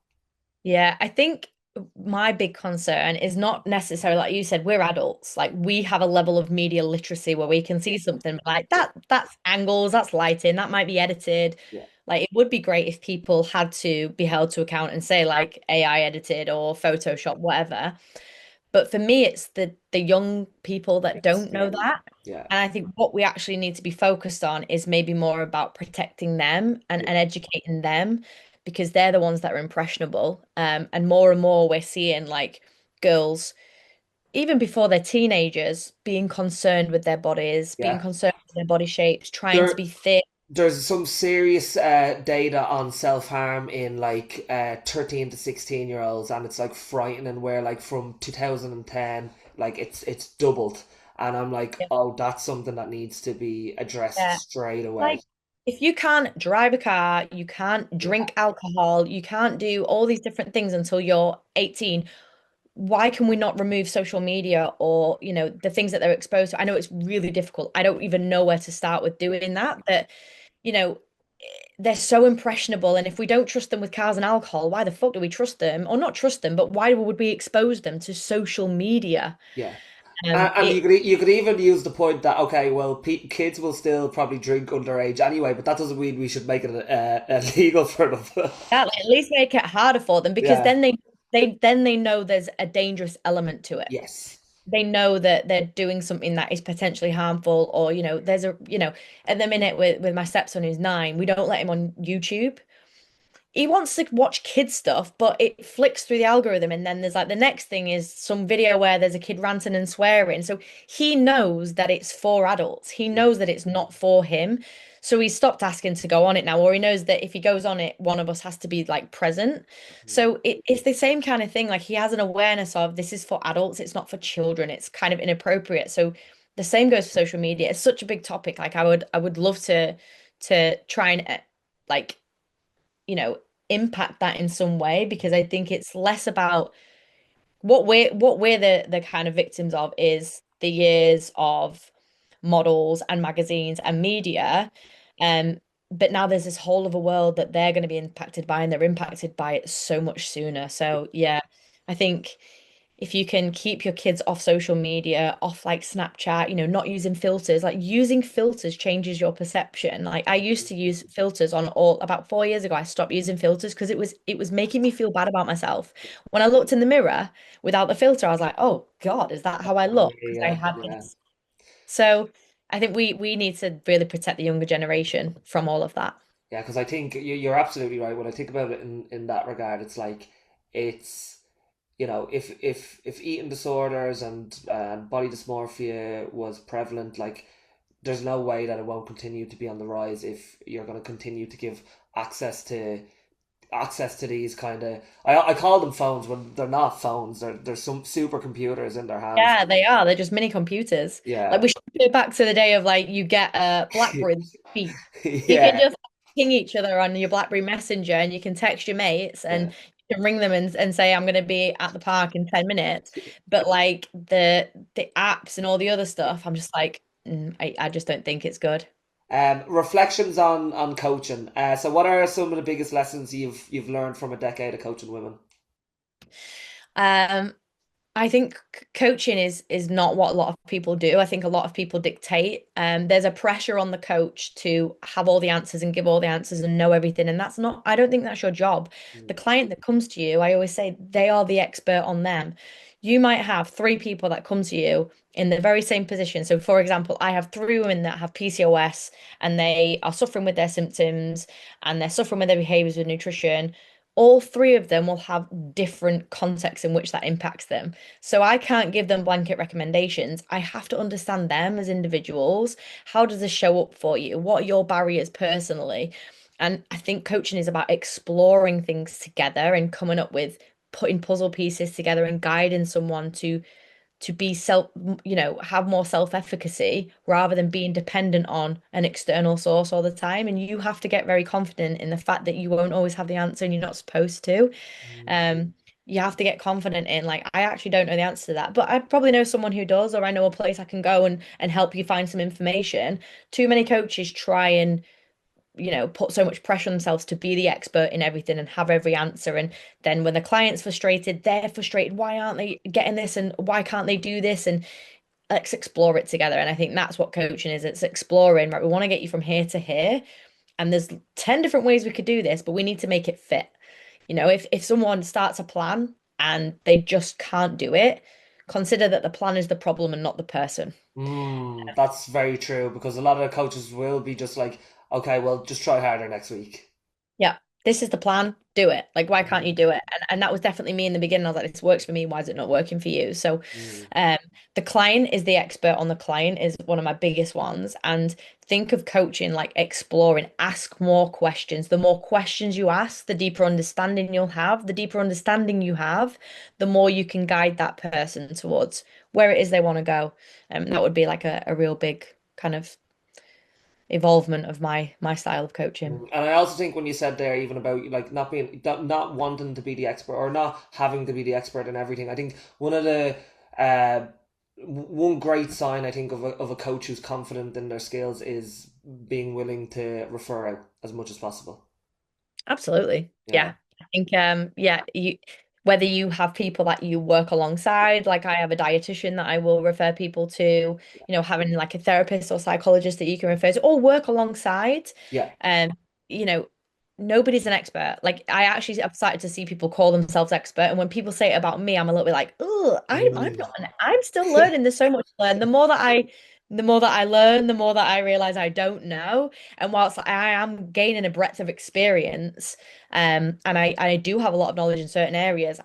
Yeah, I think my big concern is not necessarily like you said, we're adults. Like we have a level of media literacy where we can see something like that's angles, that's lighting, that might be edited. Yeah, Like it would be great if people had to be held to account and say like AI edited or Photoshop, whatever. But for me, it's the young people that yes, don't yeah, know that. yeah, And I think what we actually need to be focused on is maybe more about protecting them yeah, and educating them because they're the ones that are impressionable. And more we're seeing like girls, even before they're teenagers, being concerned with their bodies, being yeah. concerned with their body shapes, trying to There, be fit. there's some serious data on self harm in like 13 to 16 year olds, and it's like frightening. Where like from 2010, like it's doubled, and I'm like, oh, that's something that needs to be addressed Yeah. straight away. Like, if you can't drive a car, you can't Yeah, drink alcohol, you can't do all these different things until you're 18, why can we not remove social media or, the things that they're exposed to? I know it's really difficult. I don't even know where to start with doing that, but, you know, they're so impressionable. And if we don't trust them with cars and alcohol, why the fuck do we trust them? Or not trust them, but why would we expose them to social media? yeah. And It you could even use the point that okay, well, kids will still probably drink underage anyway, but that doesn't mean we should make it illegal for them. That at least make it harder for them because Yeah. then they know there's a dangerous element to it. Yes. They know that they're doing something that is potentially harmful, or there's a at the minute with my stepson who's 9, we don't let him on YouTube. He wants to watch kid stuff, but it flicks through the algorithm, and then there's like the next thing is some video where there's a kid ranting and swearing. So he knows that it's for adults. He knows that it's not for him. So he stopped asking to go on it now, or he knows that if he goes on it, one of us has to be like present. So it's the same kind of thing. Like he has an awareness of this is for adults, it's not for children. It's kind of inappropriate. So the same goes for social media. It's such a big topic. Like I would love to try and like impact that in some way because I think it's less about what we're the kind of victims of is the years of models and magazines and media. Um, but now there's this whole other world that they're going to be impacted by, and they're impacted by it so much sooner. So yeah, I think if you can keep your kids off social media, off like Snapchat, not using filters, like using filters changes your perception. Like I used to use filters on all about 4 years ago. I stopped using filters because it was making me feel bad about myself. When I looked in the mirror without the filter, I was like, oh God, is that how I look? Because I Yeah, had yeah. this. So I think we need to really protect the younger generation from all of that. Yeah, because I think you're absolutely right. When I think about it in that regard, it's like it's if eating disorders and body dysmorphia was prevalent, like there's no way that it won't continue to be on the rise if you're going to continue to give access to these kind of I call them phones when they're not phones. There's some supercomputers in their hands. Yeah, they are. They're just mini computers. Like Yeah, we should go back to the day of like you get a BlackBerry beep. You can yeah. just ping each other on your BlackBerry Messenger and you can text your mates Yeah. and you can ring them and say I'm going to be at the park in 10 minutes. But like the apps and all the other stuff, I'm just like I just don't think it's good. Reflections on coaching. So, what are some of the biggest lessons you've learned from a decade of coaching women? Um I think coaching is not what a lot of people do. I think a lot of people dictate. There's a pressure on the coach to have all the answers and give all the answers and know everything. And that's not, I don't think that's your job. The Mm. client that comes to you, I always say they are the expert on them. You might have 3 people that come to you in the very same position. So, for example, I have 3 women that have PCOS and they are suffering with their symptoms and they're suffering with their behaviors with nutrition. All 3 of them will have different contexts in which that impacts them. So I can't give them blanket recommendations. I have to understand them as individuals. How does this show up for you? What are your barriers personally? And I think coaching is about exploring things together and coming up with putting puzzle pieces together and guiding someone to be have more self-efficacy rather than being dependent on an external source all the time. And you have to get very confident in the fact that you won't always have the answer and you're not supposed to. Mm. Um, you have to get confident in like I actually don't know the answer to that, but I probably know someone who does, or I know a place I can go and help you find some information. Too many coaches try and put so much pressure on themselves to be the expert in everything and have every answer. And then when the client's frustrated, they're frustrated. Why aren't they getting this? And why can't they do this? And let's explore it together. And I think that's what coaching is. It's exploring, right? We want to get you from here to here. And there's 10 different ways we could do this, but we need to make it fit. If someone starts a plan and they just can't do it, consider that the plan is the problem and not the person. That's very true because a lot of the coaches will be just like, okay, well, just try harder next week. Yeah, this is the plan. Do it. Like, why can't you Mm. do it? And that was definitely me in the beginning. I was like, this works for me. Why is it not working for you? So, Mm. um, the client is the expert on the client is one of my biggest ones. And think of coaching like exploring, ask more questions. The more questions you ask, the deeper understanding you'll have. The deeper understanding you have, the more you can guide that person towards where it is they want to go. That would be like a real big kind of evolvement of my style of coaching. And I also think when you said there, even about like not wanting to be the expert or not having to be the expert in everything, I think one of the uh, one great sign I think of a coach who's confident in their skills is being willing to refer out as much as possible. Absolutely. Yeah. Yeah. I think yeah, whether you have people that you work alongside, like I have a dietitian that I will refer people to, having like a therapist or psychologist that you can refer to or work alongside. Yeah. Um, you know, nobody's an expert. Like I've started to see people call themselves expert, and when people say it about me, I'm a little bit like, oh, I'm Mm. not I'm still learning. There's so much to learn. The more that I learn, the more that I realize I don't know. And whilst I am gaining a breadth of experience, and I do have a lot of knowledge in certain areas,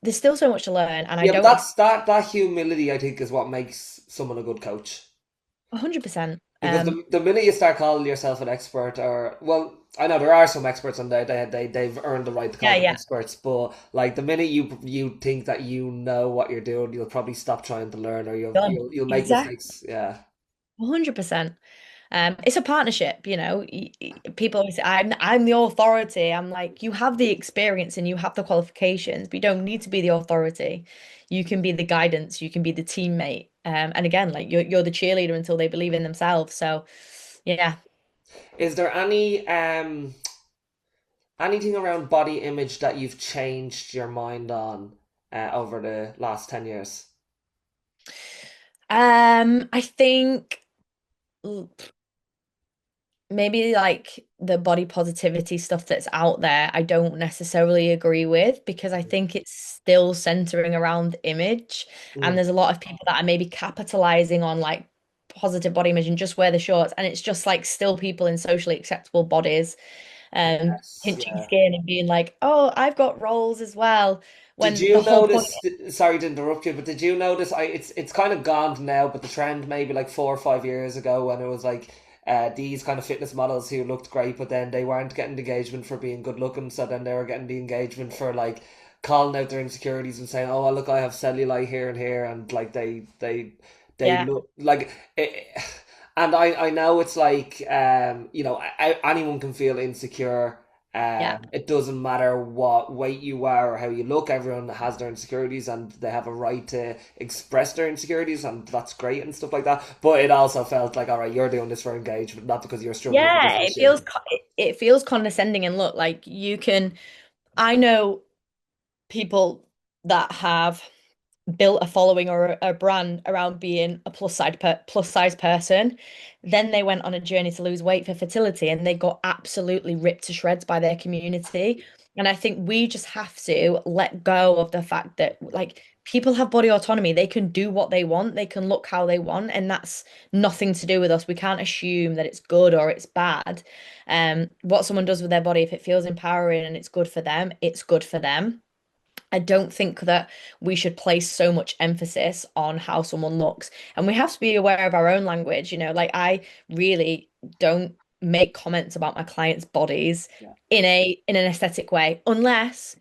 there's still so much to learn, and I Yeah, but don't that humility, I think, is what makes someone a good coach. 100%. Because the minute you start calling yourself an expert, or well, I know there are some experts on there, they've earned the right to call Yeah, them yeah. experts, but like the minute you think that you know what you're doing, you'll probably stop trying to learn, or Done. you'll make Exactly. mistakes. Yeah. 100%. It's a partnership, people always say, I'm the authority. I'm like, you have the experience and you have the qualifications, but you don't need to be the authority. You can be the guidance, you can be the teammate. And again, like you're the cheerleader until they believe in themselves. So yeah. Is there anything around body image that you've changed your mind on over the last 10 years? I think maybe like the body positivity stuff that's out there, I don't necessarily agree with because I think it's still centering around image. And Mm. there's a lot of people that are maybe capitalizing on like positive body image and just wear the shorts. And it's just like still people in socially acceptable bodies, Yes, pinching yeah. skin and being like, oh, I've got rolls as well. Did When the you whole point, notice? Sorry to interrupt you, but did you notice? It's kind of gone now, but the trend maybe like 4 or 5 years ago when it was like these kind of fitness models who looked great, but then they weren't getting the engagement for being good looking, so then they were getting the engagement for like calling out their insecurities and saying, "Oh, well, look, I have cellulite here and here," and like they yeah, look like it, and I know it's like anyone can feel insecure. yeah. It doesn't matter what weight you are or how you look, everyone has their insecurities and they have a right to express their insecurities, and that's great and stuff like that. But it also felt like, all right, you're doing this for engagement, not because you're struggling with this Yeah, issue. it feels condescending and look like you can. I know people that have built a following or a brand around being a plus size person. Then they went on a journey to lose weight for fertility and they got absolutely ripped to shreds by their community. And I think we just have to let go of the fact that like people have body autonomy. They can do what they want, they can look how they want, and that's nothing to do with us. We can't assume that it's good or it's bad. What someone does with their body, if it feels empowering and it's good for them, it's good for them. I don't think that we should place so much emphasis on how someone looks. And we have to be aware of our own language, like I really don't make comments about my clients' bodies Yeah. in an aesthetic way unless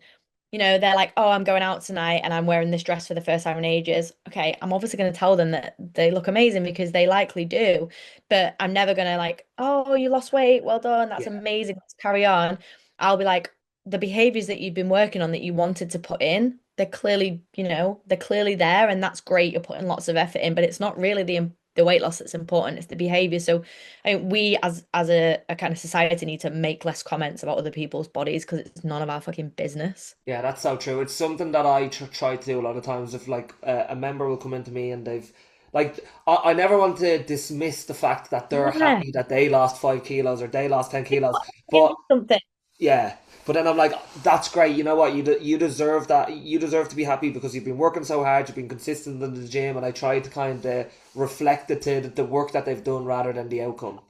they're like, oh, I'm going out tonight and I'm wearing this dress for the first time in ages. Okay, I'm obviously going to tell them that they look amazing because they likely do. But I'm never going to like, oh, you lost weight. Well done. That's Yeah. amazing. Let's carry on. I'll be like, the behaviors that you've been working on that you wanted to put in, they're clearly there. And that's great. You're putting lots of effort in, but it's not really the weight loss that's important. It's the behavior. So I think we as a kind of society need to make less comments about other people's bodies because it's none of our fucking business. Yeah, that's so true. It's something that I try to do a lot of times. If like a member will come into me and they've like, I never want to dismiss the fact that they're Yeah. happy that they lost 5 kilos or they lost 10 kilos, Give but me something. yeah, but then I'm like, that's great. You know what? You deserve that. You deserve to be happy because you've been working so hard. You've been consistent in the gym, and I try to kind of reflect it to the work that they've done rather than the outcome.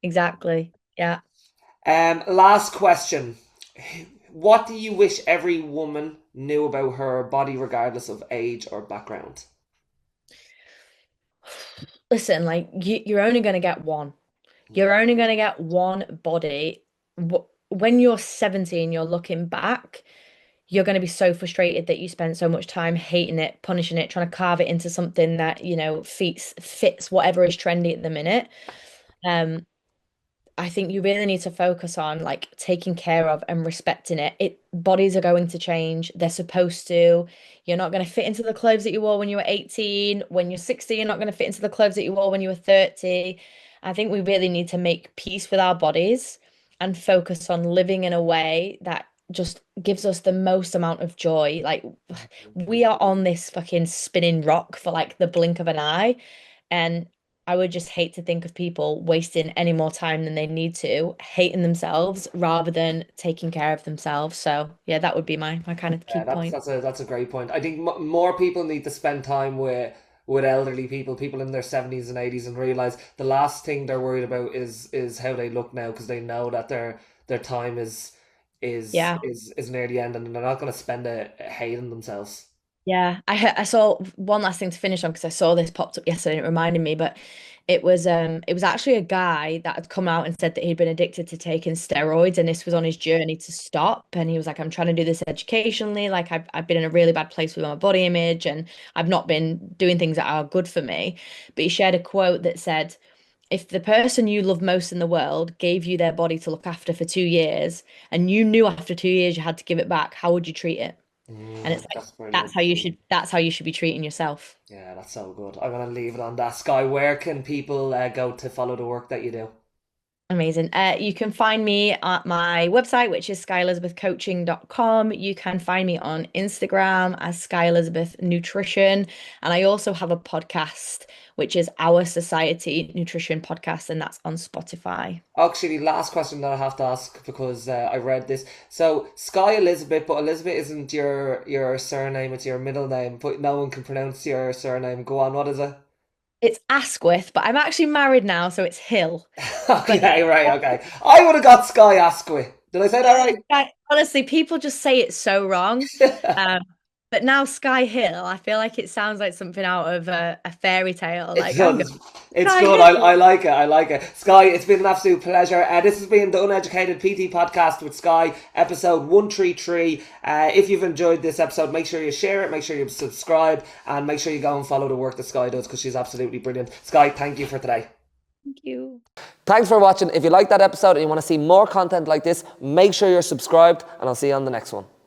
Exactly. Yeah. Last question. What do you wish every woman knew about her body, regardless of age or background? Listen, like you're only going to get one. You're only going to get one body. When you're 17, you're looking back, you're going to be so frustrated that you spent so much time hating it, punishing it, trying to carve it into something that, fits whatever is trendy at the minute. Um, I think you really need to focus on like taking care of and respecting it. Bodies are going to change. They're supposed to. You're not going to fit into the clothes that you wore when you were 18. When you're 60, you're not going to fit into the clothes that you wore when you were 30. I think we really need to make peace with our bodies and focus on living in a way that just gives us the most amount of joy. Like we are on this fucking spinning rock for like the blink of an eye. And I would just hate to think of people wasting any more time than they need to, hating themselves rather than taking care of themselves. So yeah, that would be my kind of key Yeah, point. that's a great point. I think more people need to spend time with elderly people, people in their 70s and 80s, and realize the last thing they're worried about is how they look now, because they know that their time Yeah. is near the end, and they're not going to spend it hating themselves. Yeah, I saw one last thing to finish on because I saw this popped up yesterday and it reminded me, but it was actually a guy that had come out and said that he'd been addicted to taking steroids and this was on his journey to stop. And he was like, I'm trying to do this educationally. Like I've been in a really bad place with my body image and I've not been doing things that are good for me. But he shared a quote that said, if the person you love most in the world gave you their body to look after for 2 years and you knew after 2 years you had to give it back, how would you treat it? And it's like That's brilliant. that's how you should be treating yourself. Yeah, that's so good. I'm gonna leave it on that. Sky, where can people go to follow the work that you do? Amazing. You can find me at my website, which is skyelizabethcoaching.com. You can find me on Instagram as Sky Elizabeth Nutrition. And I also have a podcast, which is Our Society Nutrition Podcast, and that's on Spotify. Actually, last question that I have to ask, because I read this. So Sky Elizabeth, but Elizabeth isn't your surname; it's your middle name. But no one can pronounce your surname. Go on, what is it? It's Asquith, but I'm actually married now, so it's Hill. But Okay, right, okay. I would have got Sky Asqui. Did I say that right? honestly, people just say it so wrong. Um, but now Sky Hill, I feel like it sounds like something out of a fairy tale. It Like I'm going does. It's Sky good. Hill. I like it. I like it. Sky, it's been an absolute pleasure. This has been the Uneducated PT podcast with Sky, episode 133. If you've enjoyed this episode, make sure you share it, make sure you subscribe, and make sure you go and follow the work that Sky does, because she's absolutely brilliant. Sky, thank you for today. Thank you. Thanks for watching. If you like that episode and you want to see more content like this, make sure you're subscribed, and I'll see you on the next one.